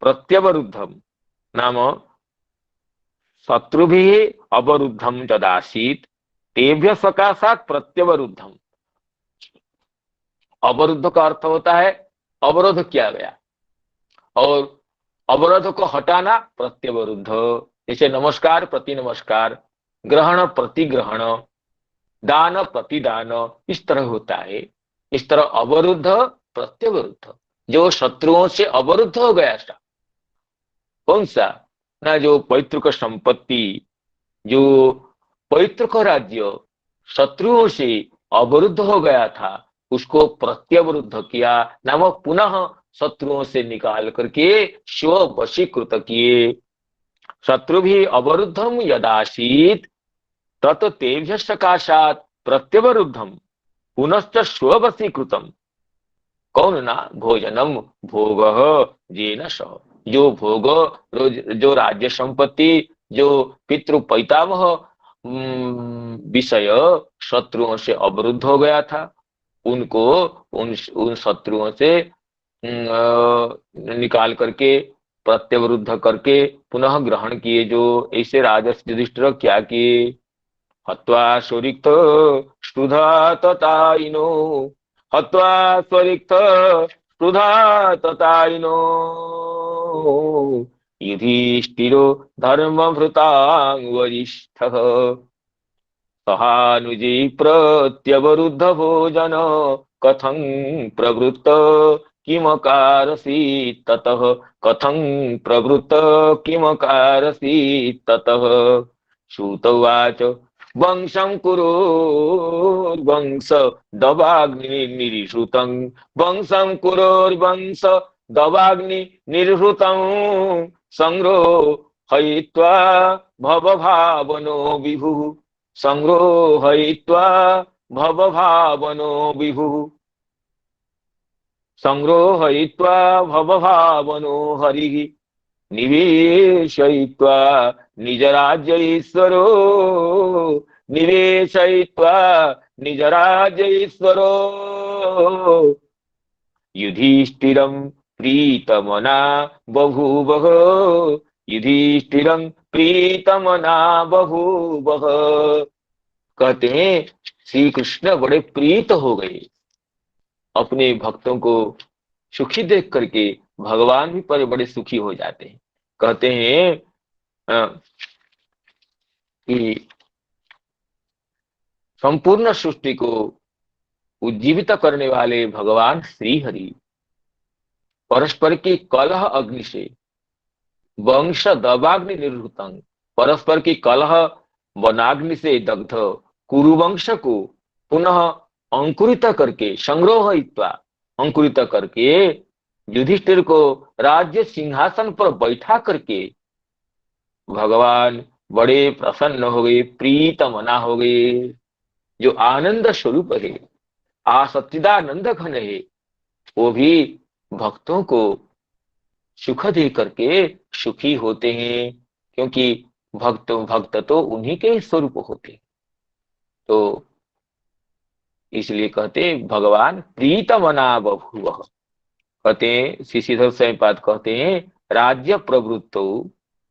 प्रत्यवरुद्धम नाम शत्रुभिः अवरुद्धम तदासीत तेभ्य सकाशात प्रत्यवरुद्धम, अवरुद्ध का अर्थ होता है अवरोध किया गया, और अवरोध को हटाना प्रत्यवरुद्ध। जैसे नमस्कार प्रति नमस्कार, ग्रहण प्रति ग्रहण, दान प्रतिदान, इस तरह होता है। इस तरह अवरुद्ध प्रत्यवरुद्ध, जो शत्रुओं से अवरुद्ध हो गया था, कौन सा ना, जो पैतृक संपत्ति, जो पैतृक राज्य शत्रुओं से अवरुद्ध हो गया था, उसको प्रत्यवरुद्ध किया, नाम पुनः शत्रुओं से निकाल करके स्व वशीकृत किए। शत्रु भी अवरुद्धम यदासीत तत तेभ्य सकाशात प्रत्यवरुद्धम पुनश्च स्ववशीकृतम। कौन ना, भोजनम भोग जेन सह, जो भोग, जो राज्य संपत्ति, जो पितृ पैतामह विषय शत्रुओं से अवरुद्ध हो गया था, उनको उन शत्रुओं से निकाल करके प्रत्यवरुद्ध करके पुनः ग्रहण किए। जो ऐसे राजर्षि युधिष्ठिर क्या किए, हत्वा स्वरिक्त क्षुधा तताइनो, हत्वा स्वरिक्त क्षुधा तताइनो, युधिष्ठिरो धर्मभृतां वरिष्ठः सहानुजी प्रत्यवरुद्ध भोजन कथं प्रवृत्त किमकारसी ततः, कथं प्रवृत्त किमकारसी ततः। सूत उवाच वंशं कुरुर्वंश दवाग्नि निरीहृतं, वंशं कुरुर्वंश दवाग्नि निरीहृतं, संग्रहयित्वा भवभावनो विभुः, संग्रहयित्वा भवभावनो विभुः, संग्रहयित्वा भवभावनो हरिः, निवेशयित्वा निजराज्यैश्वरो, निवेशयित्वा निजराज्यैश्वरो, युधिष्ठिरं प्रीतमना बभूवः, युधिष्ठिरं प्रीतमना बभूवः। कहते हैं श्री कृष्ण बड़े प्रीत हो गए, अपने भक्तों को सुखी देख करके भगवान भी पर बड़े सुखी हो जाते हैं। कहते हैं कि संपूर्ण सृष्टि को उज्जीवित करने वाले भगवान श्री हरि परस्पर की कलह अग्नि से, वंश दवाग्नि निरूतंग, परस्पर की कलह वनाग्नि से दग्ध कुरुवंश को पुनः अंकुरित करके, संग्रहित्वा अंकुरित करके, युधिष्ठिर को राज्य सिंहासन पर बैठा करके भगवान बड़े प्रसन्न हो गए, प्रीत मना हो गए। जो आनंद स्वरूप है, सच्चिदानंद घन है, वो भी भक्तों को सुख दे करके सुखी होते हैं, क्योंकि भक्त तो उन्हीं के स्वरूप होते। तो इसलिए कहते भगवान प्रीत मना बभूवः। कहते हैं श्रीधर स्वयंपाद कहते हैं राज्य प्रवृत्तो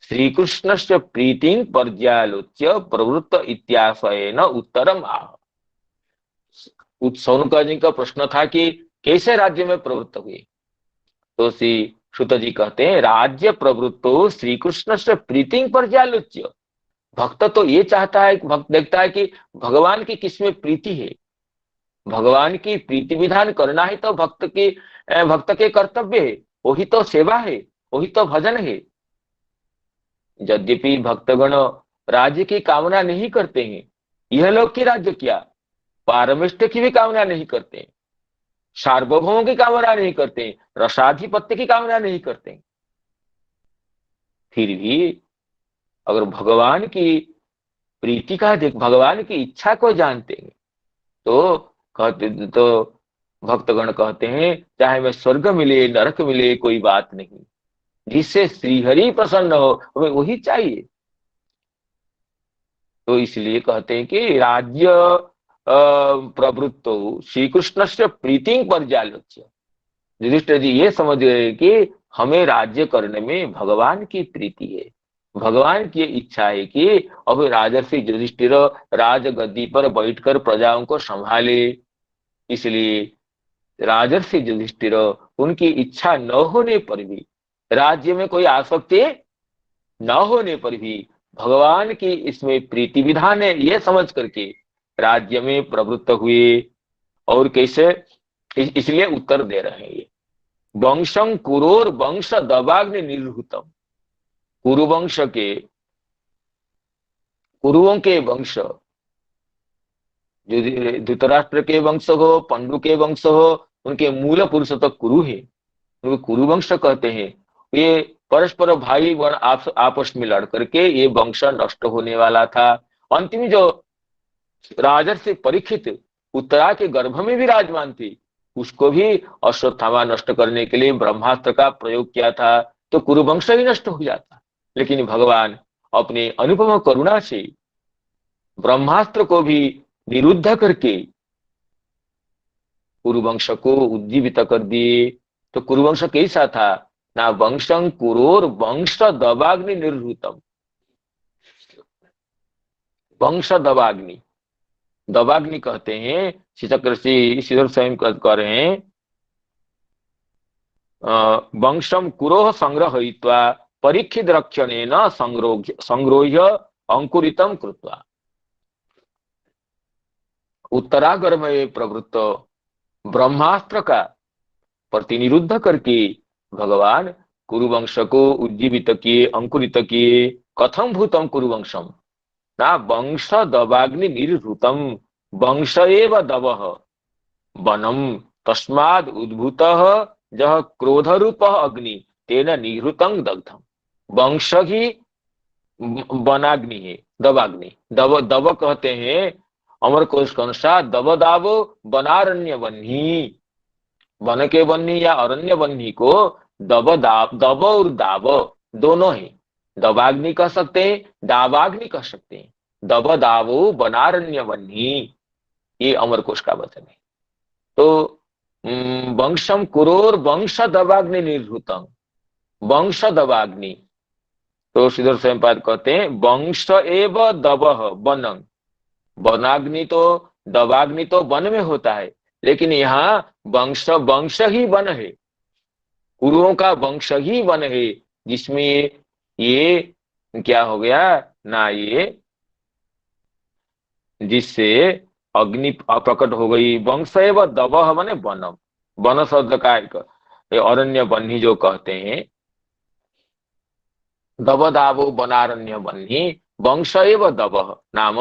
श्री कृष्ण से प्रीति पर्यालोच्य प्रवृत्त इत्याशयन उत्तरम आह। सौनका जी का प्रश्न था कि कैसे राज्य में प्रवृत्त हुए, तो श्री श्रुत जी कहते हैं राज्य प्रवृत्तो श्री कृष्ण से प्रीति पर्यालोच्य। भक्त तो ये चाहता है, भक्त देखता है कि भगवान की किसमें प्रीति है, भगवान की प्रीति विधान करना है तो भक्त के कर्तव्य है, वही तो सेवा है, वही तो भजन है। यद्यपि भक्तगण राज्य की कामना नहीं करते हैं, यह लोग की राज्य क्या, पारमिष्ट की भी कामना नहीं करते, सार्वभौम की कामना नहीं करते, रसाधिपत्य की कामना नहीं करते, फिर भी अगर भगवान की प्रीति का भगवान की इच्छा को जानते हैं तो भक्तगण कहते हैं चाहे मैं स्वर्ग मिले नरक मिले कोई बात नहीं, जिससे श्रीहरि प्रसन्न हो हमें वही चाहिए। तो इसलिए कहते हैं कि राज्य प्रवृत्तो श्री कृष्ण से प्रीति पर्यालोच्य। युधिष्ठिर जी ये समझ गए कि हमें राज्य करने में भगवान की प्रीति है, भगवान की इच्छा है कि अब राजर्षि युधिष्ठिर राजगद्दी पर बैठकर प्रजाओं को संभाले। इसलिए राजर्षि युधिष्ठिर उनकी इच्छा न होने पर भी, राज्य में कोई आसक्ति न होने पर भी भगवान की इसमें प्रीति विधान है, यह समझ करके राज्य में प्रवृत्त हुए। और कैसे, इसलिए उत्तर दे रहे हैं ये, वंशं कुरोर वंश दबाग्नि निर्हृतम। कुरुवंश के, कुरुओं के वंश, जो धृतराष्ट्र के वंश हो, पंडु के वंश हो, उनके मूल पुरुष तो कुरु है, उनको कुरुवंश कहते हैं। ये परस्पर भाई वन आपस में लड़ करके ये वंश नष्ट होने वाला था। अंतिम जो राजर्षि परीक्षित उत्तरा के गर्भ में भी विराजमान थी, उसको भी अश्वत्थामा नष्ट करने के लिए ब्रह्मास्त्र का प्रयोग किया था, तो कुरुवंश ही नष्ट हो जाता। लेकिन भगवान अपने अनुपम करुणा से ब्रह्मास्त्र को भी निरुद्ध करके कुरुवंश को उज्जीवित कर दिए। तो कुरुवंश कैसा था ना, वंशं कुरोर वंश दबाग्नि निर्हृतम। वंश दबाग्नि, दबाग्नि कहते हैं, श्रीधर स्वयं कह रहे हैं, वंशम कुरोह संग्रहयित्वा परीक्षित रक्षणेन संग्रोह्य अंकुरितम कृत्वा। उत्तरागर्भ में प्रवृत्त ब्रह्मास्त्र का प्रतिनिरुद्ध करके भगवान कुरुवंश को उज्जीवित किए, अंकुरित किए। कथम भूतम कुरुवंशम ना, वंश दबाग्नि निर्हृतम, वंश एव दवः वनम तस्माद उद्भूतः जह क्रोध रूप अग्नि तेन निहृतं दग्धम। वंश ही वनाग्नि है, दवाग्नि। दव दव कहते हैं अमर कोश के अनुसार, दव दावो वनारण्य वन्ही। वन के वन्नी या अरण्य वन्नी को दव दव और दाव दोनों है। दवाग्नि कह सकते हैं, दावाग्नि कह सकते हैं। दव दावो वनारण्य वन्ही, ये अमर कोश का वचन है। तो वंशम कुरोर वंश दवाग्नि निर्हृतम, वंश दवाग्नि। तो श्रीधर स्वयंपाद कहते हैं वंश एव दवः वनम। वनाग्नि तो, दवाग्नि तो वन में होता है, लेकिन यहाँ वंश, वंश ही वन है, कुरुओं का वंश ही वन है, जिसमें ये क्या हो गया ना, ये जिससे अग्नि प्रकट हो गई। वंश एव दवः माने वनम, वन शब्द का एक अरण्य वन्ही जो कहते हैं, दव दावो वनारण्य वन्ही, वंश एव दवः नाम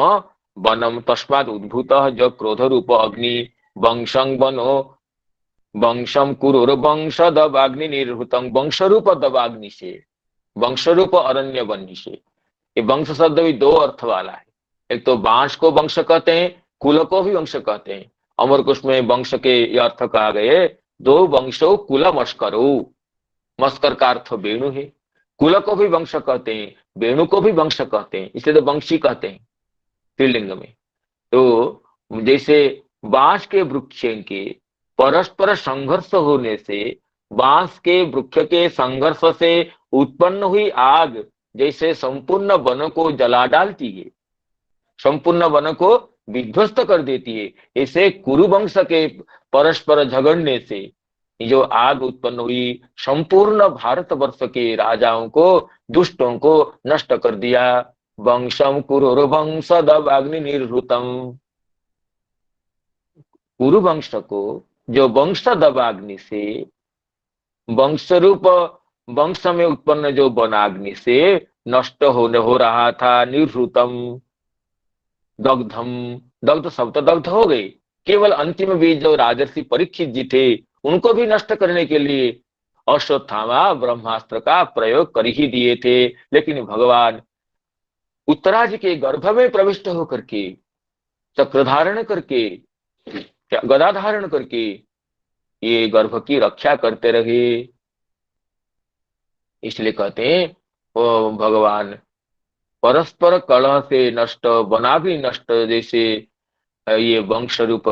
वनम तस्मात् उद्भूतः जो क्रोध रूप अग्नि, वंशं वनो वंशम कुरुर वंश दवाग्नि निर्हृतम। वंश रूप दवाग्नि से, वंश रूप अरण्य वन्य से। ये वंश शब्द भी दो अर्थ वाला है, एक तो बांस को वंश कहते हैं, कुल को भी वंश कहते हैं। अमर कुश में वंश के ये अर्थ कहा गए, दो वंशो कुल मस्करो। मस्कर का अर्थ वेणु है, कुल को भी वंश कहते हैं, वेणु को भी वंश कहते हैं, इसलिए तो वंशी कहते हैं स्त्रीलिंग में। तो जैसे बांस के वृक्ष के परस्पर संघर्ष होने से, बांस के वृक्ष के संघर्ष से उत्पन्न हुई आग जैसे संपूर्ण वन को जला डालती है, संपूर्ण वन को विध्वस्त कर देती है, ऐसे कुरुवंश के परस्पर झगड़ने से जो आग उत्पन्न हुई, संपूर्ण भारतवर्ष के राजाओं को, दुष्टों को नष्ट कर दिया। वंशम कुरुवंश दवाग्नि निर्हृतम। कुरुवंश को जो वंश दवाग्नि से, वंश रूप वंश में उत्पन्न जो वनाग्नि से नष्ट हो रहा था, निर्हृतम दग्धम, दग्ध शब्द दग्ध हो गए। केवल अंतिम भी जो राजर्षि परीक्षित जी थे, उनको भी नष्ट करने के लिए अश्वत्थामा ब्रह्मास्त्र का प्रयोग कर ही दिए थे। लेकिन भगवान उत्तराज के गर्भ में प्रविष्ट होकर के, चक्र धारण करके, गदा धारण करके ये गर्भ की रक्षा करते रहे। इसलिए कहते हैं वो भगवान परस्पर कलह से नष्ट, बना भी नष्ट, जैसे ये वंश रूप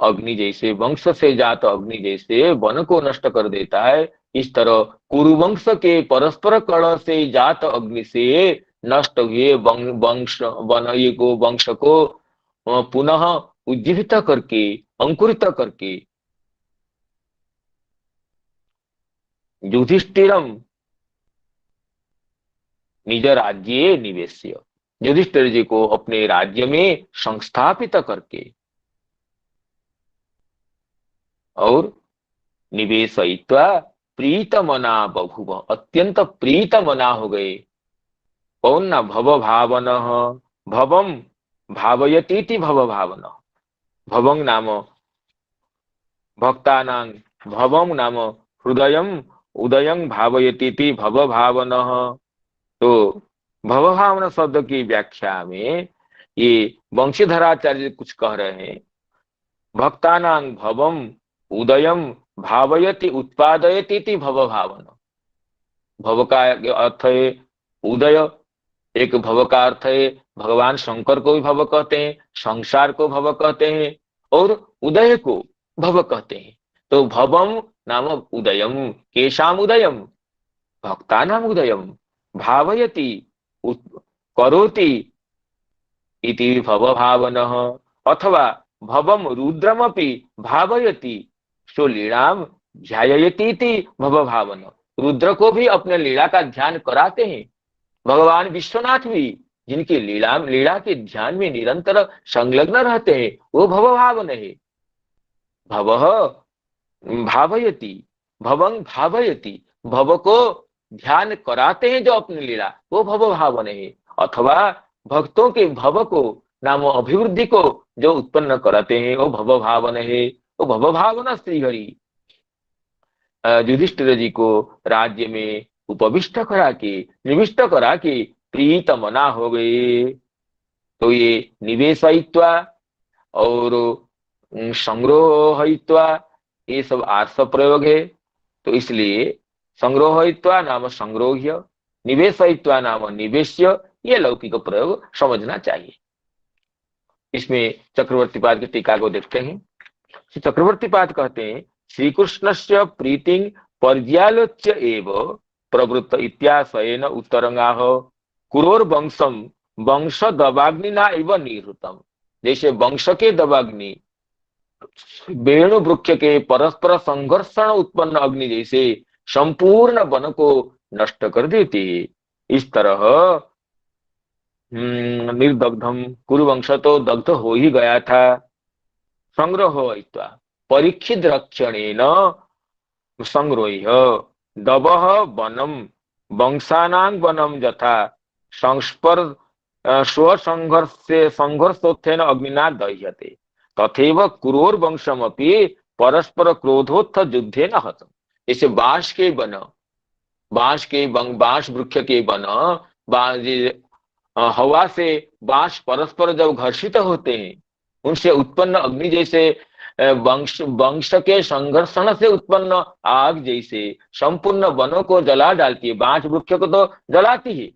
अग्नि, जैसे वंश से जात अग्नि जैसे वन को नष्ट कर देता है, इस तरह कुरुवंश के परस्पर कलह से जात अग्नि से नष्ट हुए वंश वन को, वंश को पुनः उज्जीवित करके अंकुरित करके युधिष्ठिरम निज राज्ये निवेश्य, युधिष्ठिर जी को अपने राज्य में संस्थापित करके और निवेशयित्वा प्रीतमना बभूव, अत्यंत प्रीतमना हो गए। कौन ना भव भावन, भवम भावयतीति भव भावन, भवं नाम भक्तानां, भवं नाम हृदयम उदयं भावयतीति भव भावन। तो भव भावन शब्द की व्याख्या में ये वंशीधराचार्य कुछ कह रहे हैं, भक्तानां भवम उदयम भावयति उत्पादयति भव भावन। भव का अर्थ है उदय, एक भव का अर्थ है भगवान शंकर को भी भव कहते हैं, संसार को भव कहते हैं और उदय को भव कहते हैं। तो भवम नाम उदयम, केशाम उदयम, भक्तानाम उदयम, भावयति करोति इति भव भावनः, अथवा भवम रुद्रमपि भावयति सो लीलाम ध्यायति इति भव भावन। रुद्र को भी अपने लीला का ध्यान कराते हैं। भगवान विश्वनाथ भी जिनकी लीला के ध्यान में निरंतर संलग्न रहते हैं, वो भव भावन है। भवः भावयति, भवं भावयति, भव को ध्यान कराते हैं जो अपनी लीला, वो भव भावन है। अथवा भक्तों के भव को नाम अभिवृद्धि को जो उत्पन्न कराते हैं, वो भव भावन है। वो भव भावन श्रीहरि युधिष्ठिर जी को राज्य में उपविष्ट करा के, निविष्ट करा के प्रीतमना हो गए। तो ये निवेशयित्वा और संग्रहयित्वा ये सब आर्ष प्रयोग है। तो इसलिए संग्रहयित्वा नाम संग्रोह्य, निवेशयित्वा नाम निवेश्य, ये लौकिक प्रयोग समझना चाहिए। इसमें चक्रवर्ती पाद की टीका को देखते हैं। चक्रवर्ती पाद कहते हैं श्री कृष्णस्य प्रीतिं पर्यालोच्य एव प्रवृत्त इत्याशयेन उत्तरंगाः कुरोर्वंशम वंश दवाग्निना एव निहृतम। जैसे वंश के दवाग्नि वेणु वृक्ष के परस्पर संघर्षण उत्पन्न अग्नि जैसे संपूर्ण वन को नष्ट कर देती है, इस तरह निर्दग्धम कुरुवंश तो दग्ध हो ही गया था। संग्रह परीक्षित रक्षणेन संग्रोह्य दवः वनम वंशानां वनम यथा संस्पर संघर्षोत्थेन अग्निना दह्यते तथैव कुरोर्वंशमपि परस्पर क्रोधोत्थ युद्धेन हतम्। जैसे बांस के वन, बांस वृक्ष के वन, हवा से बांस परस्पर जब घर्षित होते हैं, उनसे उत्पन्न अग्नि जैसे वंश के संघर्षण से उत्पन्न आग जैसे संपूर्ण वनों को जला डालती है। बांस वृक्ष को तो जलाती है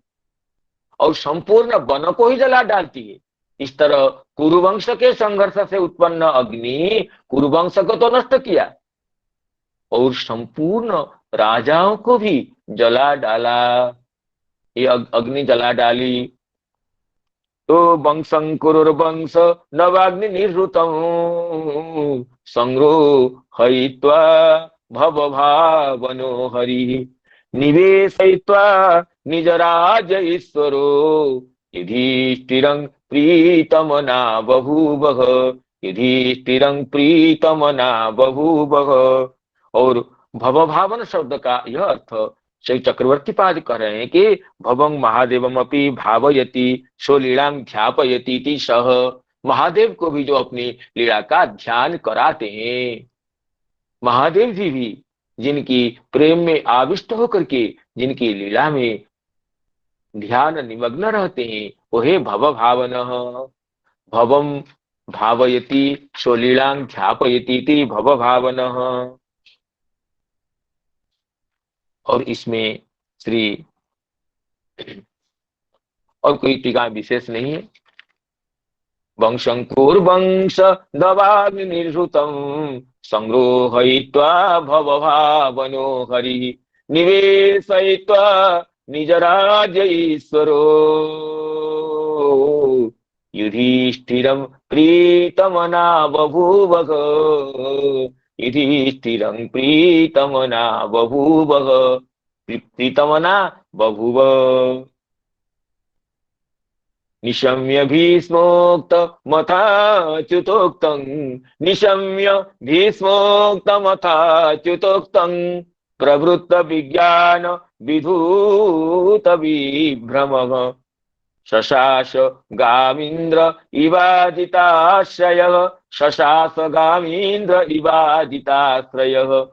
और संपूर्ण वन को ही जला डालती है। इस तरह कुरुवंश के संघर्ष से उत्पन्न अग्नि कुरुवंश को तो नष्ट किया और संपूर्ण राजाओं को भी जला डाला। ये अग्नि जला डाली। तो वंशं कुरुर्वंश नवाग्नि निहृतं संग्रोहयित्वा भव भावनो हरि निवेशयित्वा निज राज्य ईश्वरो युधिष्ठिरं प्रीतमना बभूवः, युधिष्ठिरं प्रीतमना बभूवः। और भव भावन शब्द का यह अर्थ श्री चक्रवर्ती पाद कह रहे हैं कि भवं महादेवम अपि भावयति सो लीलां ध्यापयति सह, महादेव को भी जो अपनी लीला का ध्यान कराते हैं। महादेव जी भी जिनकी प्रेम में आविष्ट होकर के जिनकी लीला में ध्यान निमग्न रहते हैं, वह भव भावनः। भवं भावयति सो लीलां ध्यापयति भव भावनः। और इसमें श्री और कोई टीका विशेष नहीं है। वंशंकुर्वंश दवाग्नि निहृतं संग्रोहयित्वा भव भावनो हरि निवेशयित्वा निज राज्य ईश्वरो युधिष्ठिरं प्रीतमना बभूवः, युधिष्ठिरं प्रीतमना बभूवः, प्रीतमना बभूव। निशम्य भीष्मोक्तमथाच्युतोक्तं, निशम्य भीष्मोक्तमथाच्युतोक्तं, प्रवृत्त विज्ञान विधूत विभ्रमः, शशास गामीन्द्र इवादिताश्रयः, शशास गामीन्द्र इवादिताश्रयः,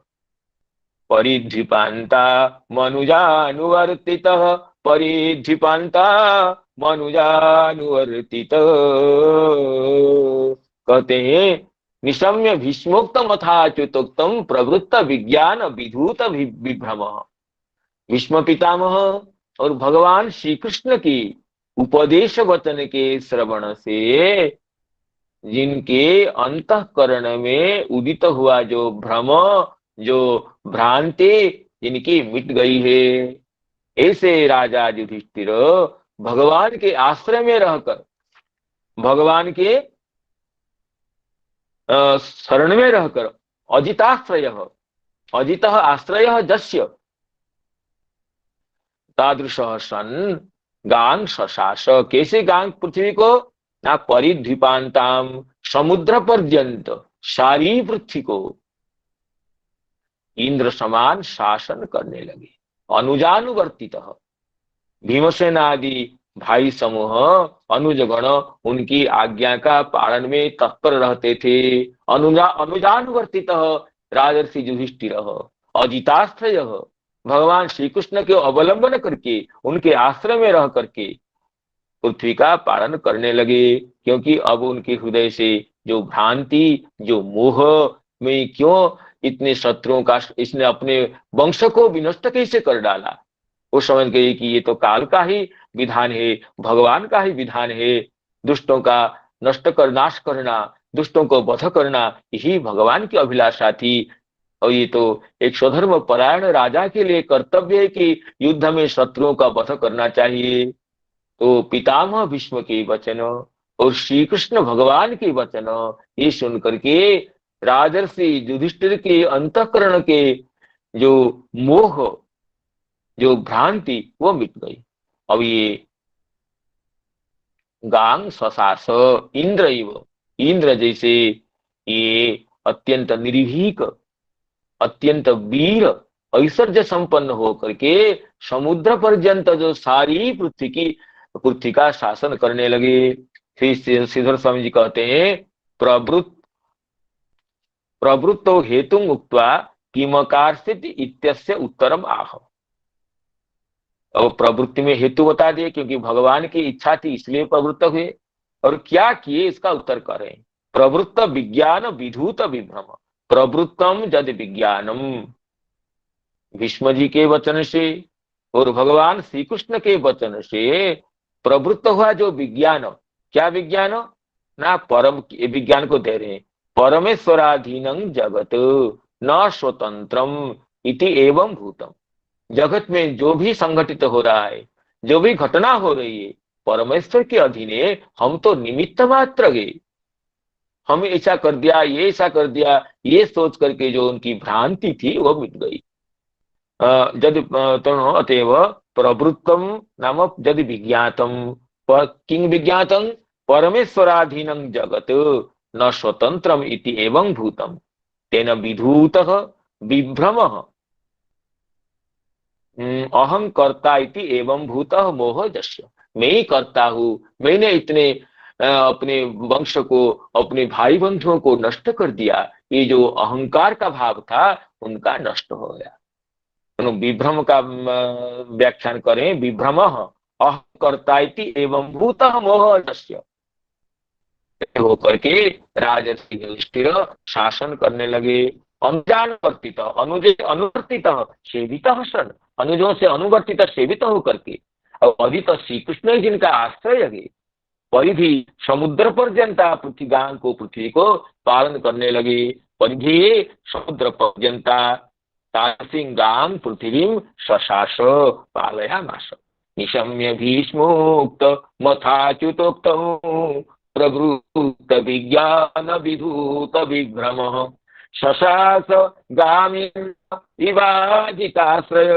परिधीपान्ता मनुजानुवर्तितः, परिधीपान्ता मनुजानुवर्तितः। कहते हैं निशम्य भीष्मोक्तम अथाच्युतोक्तम प्रवृत्त विज्ञान विधूत विभ्रम। भीष्म पितामह और भगवान श्री कृष्ण की उपदेश वचन के श्रवण से जिनके अंतःकरण में उदित हुआ जो भ्रम, जो भ्रांति जिनकी मिट गई है, ऐसे राजा युधिष्ठिर भगवान के आश्रय में रहकर, भगवान के शरण में रहकर, अजिताश्रय, अजित आश्रय जस्य तादृश सन गांग शशास, कैसे गांग पृथ्वी को ना परिद्वीपांताम, समुद्र पर्यंत सारी पृथ्वी को इंद्र समान शासन करने लगे। अनुजानुवर्तित, भीमसेन आदि भाई समूह अनुजगण उनकी आज्ञा का पालन में तत्पर रहते थे। अनुजानुवर्तित राजर्षि युधिष्ठिर अजिताश्रय, भगवान श्री कृष्ण के अवलंबन करके उनके आश्रय में रह करके पृथ्वी का पालन करने लगे। क्योंकि अब उनके हृदय से जो भ्रांति, जो मोह में क्यों इतने शत्रुओं का, इसने अपने वंश को विनष्ट कैसे कर डाला, वो समझ गए कि ये तो काल का ही विधान है, भगवान का ही विधान है। दुष्टों का नष्ट कर, नाश करना, दुष्टों को वध करना, यही भगवान की अभिलाषा थी। और ये तो एक स्वधर्म परायण राजा के लिए कर्तव्य है कि युद्ध में शत्रुओं का वध करना चाहिए। तो पितामह भीष्म के वचन और श्री कृष्ण भगवान के वचन ये सुन करके राजर्षि युधिष्ठिर के अंतःकरण के जो मोह, जो भ्रांति, वो मिट गई। अब ये गांग शशास इंद्र इव, इंद्र जैसे ये अत्यंत निर्भीक, अत्यंत वीर, ऐश्वर्य संपन्न होकर के समुद्र पर्यंत जो सारी पृथ्वी का शासन करने लगे। फिर श्रीधर स्वामी जी कहते हैं प्रवृत्तो हेतु उक्त्वा किमकार्षित इत्यस्य उत्तरम आह। और प्रवृत्ति में हेतु बता दिए, क्योंकि भगवान की इच्छा थी इसलिए प्रवृत्त हुए, और क्या किए इसका उत्तर करें। प्रवृत्त विज्ञान विधूत विभ्रम, प्रवृत्तम जद विज्ञानम, भीष्म जी के वचन से और भगवान श्री कृष्ण के वचन से प्रवृत्त हुआ जो विज्ञान, क्या विज्ञान ना, परम विज्ञान को दे रहे हैं, परमेश्वराधीनं जगत न स्वतंत्रम इति एवं भूतम। जगत में जो भी संगठित हो रहा है, जो भी घटना हो रही है, परमेश्वर के अधीन है, हम तो निमित्त मात्र गए। हम ऐसा कर दिया, ये ऐसा कर दिया, ये सोच करके जो उनकी भ्रांति थी वो मिट गई। जद अतएव प्रवृत्तम नाम जद विज्ञातम, किं विज्ञातम, परमेश्वराधीनं जगत न स्वतंत्रम इति एवं भूतम, तेन विधूतः विभ्रमः अहं कर्ता इति एवं भूतः मोह जस्य। मैं ही करता हूं, मैंने इतने अपने वंश को, अपने भाई बंधुओं को नष्ट कर दिया। ये जो अहंकार का भाव था उनका नष्ट हो गया। विभ्रम का व्याख्यान करें, विभ्रम अहं कर्ता इति एवं भूतः मोह जस्य, होकर के राजर्षि युधिष्ठिर शासन करने लगे। अनुजानुवर्तित, अनुवर्तित सेवित सन, अनुजों से अनुवर्तित सेवित होकर के, और अदित श्री कृष्ण जिनका आश्रय है, परिधि समुद्र पर्यंता पृथ्वी को पालन करने लगे। परिधि समुद्र पर्यंता तासिंगां पृथ्वीं शशास पालयामास, निशम्य भीष्मोक्त मथाच्युतोक्तम् प्रभृत विज्ञान विधूत विभ्रम शशास गामिन विभाजिताश्रय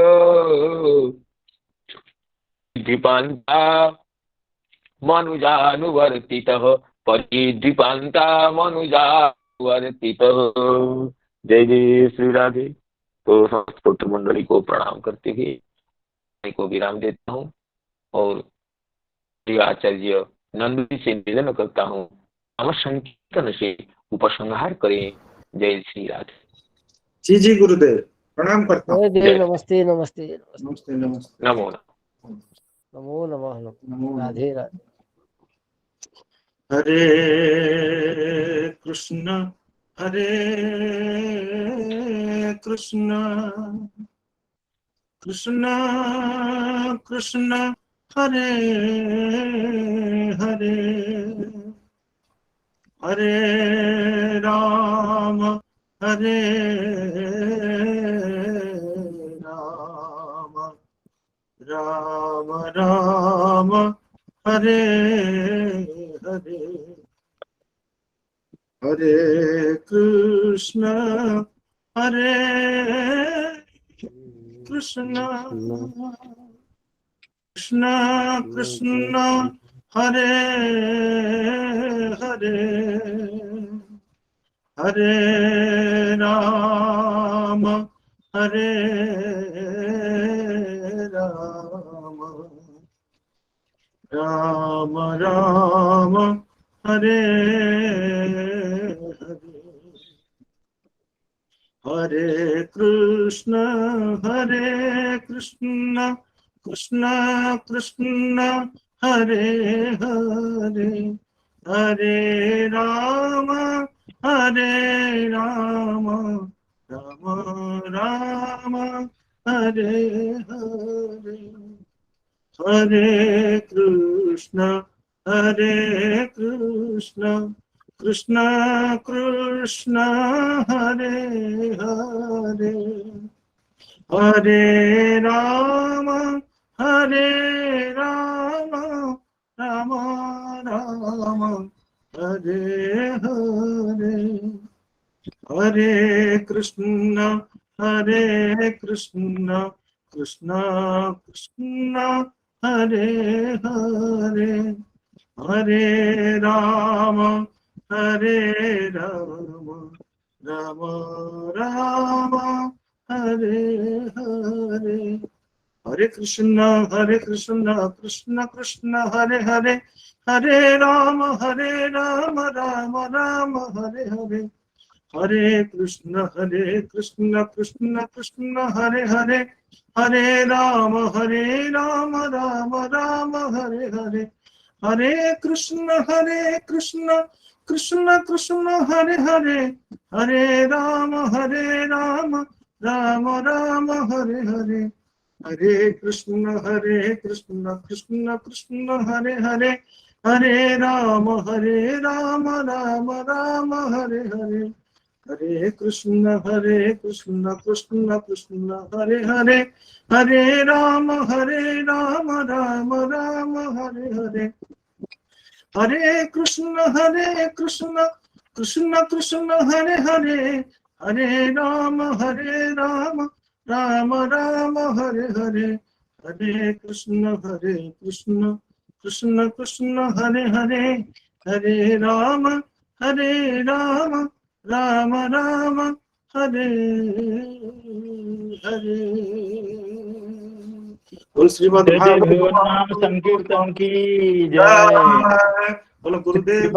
द्विपान्ता मनुजानुवर्तितः परिद्विपान्ता मनुजानुवर्तितः। जय जय श्री राधे। तो संस्कृत मंडली को प्रणाम करते हुए को विराम देता हूँ और श्री आचार्य नंदी से निवेदन करता हूँ हम संकीर्तन से उपसंहार करें। जय श्री राधे। जी जी गुरुदेव प्रणाम करता हूँ। जय नमस्ते नमस्ते नमस्ते नमस्ते। नमो नमो नमः। राधे राधे। हरे कृष्ण कृष्ण कृष्ण हरे हरे हरे राम राम राम हरे हरे हरे कृष्ण कृष्ण कृष्ण हरे हरे हरे राम राम राम हरे हरे हरे कृष्ण कृष्ण कृष्ण हरे हरे हरे राम राम राम हरे हरे हरे कृष्ण कृष्ण कृष्ण हरे हरे हरे राम राम राम हरे हरे हरे कृष्ण कृष्ण कृष्ण हरे हरे हरे राम राम राम हरे हरे हरे कृष्ण कृष्ण कृष्ण हरे हरे हरे राम राम राम हरे हरे हरे कृष्ण कृष्ण कृष्ण हरे हरे हरे राम राम राम हरे हरे हरे कृष्ण कृष्ण कृष्ण हरे हरे हरे राम राम राम हरे हरे हरे कृष्ण कृष्ण कृष्ण हरे हरे हरे राम राम राम हरे हरे हरे कृष्ण कृष्ण कृष्ण हरे हरे हरे राम राम राम हरे हरे हरे कृष्ण कृष्ण कृष्ण हरे हरे हरे राम राम राम हरे हरे हरे कृष्ण कृष्ण कृष्ण हरे हरे हरे राम राम राम हरे हरे। बोल श्रीमद् भागवत नाम संकीर्तन की जय। बोलो गुरुदेव।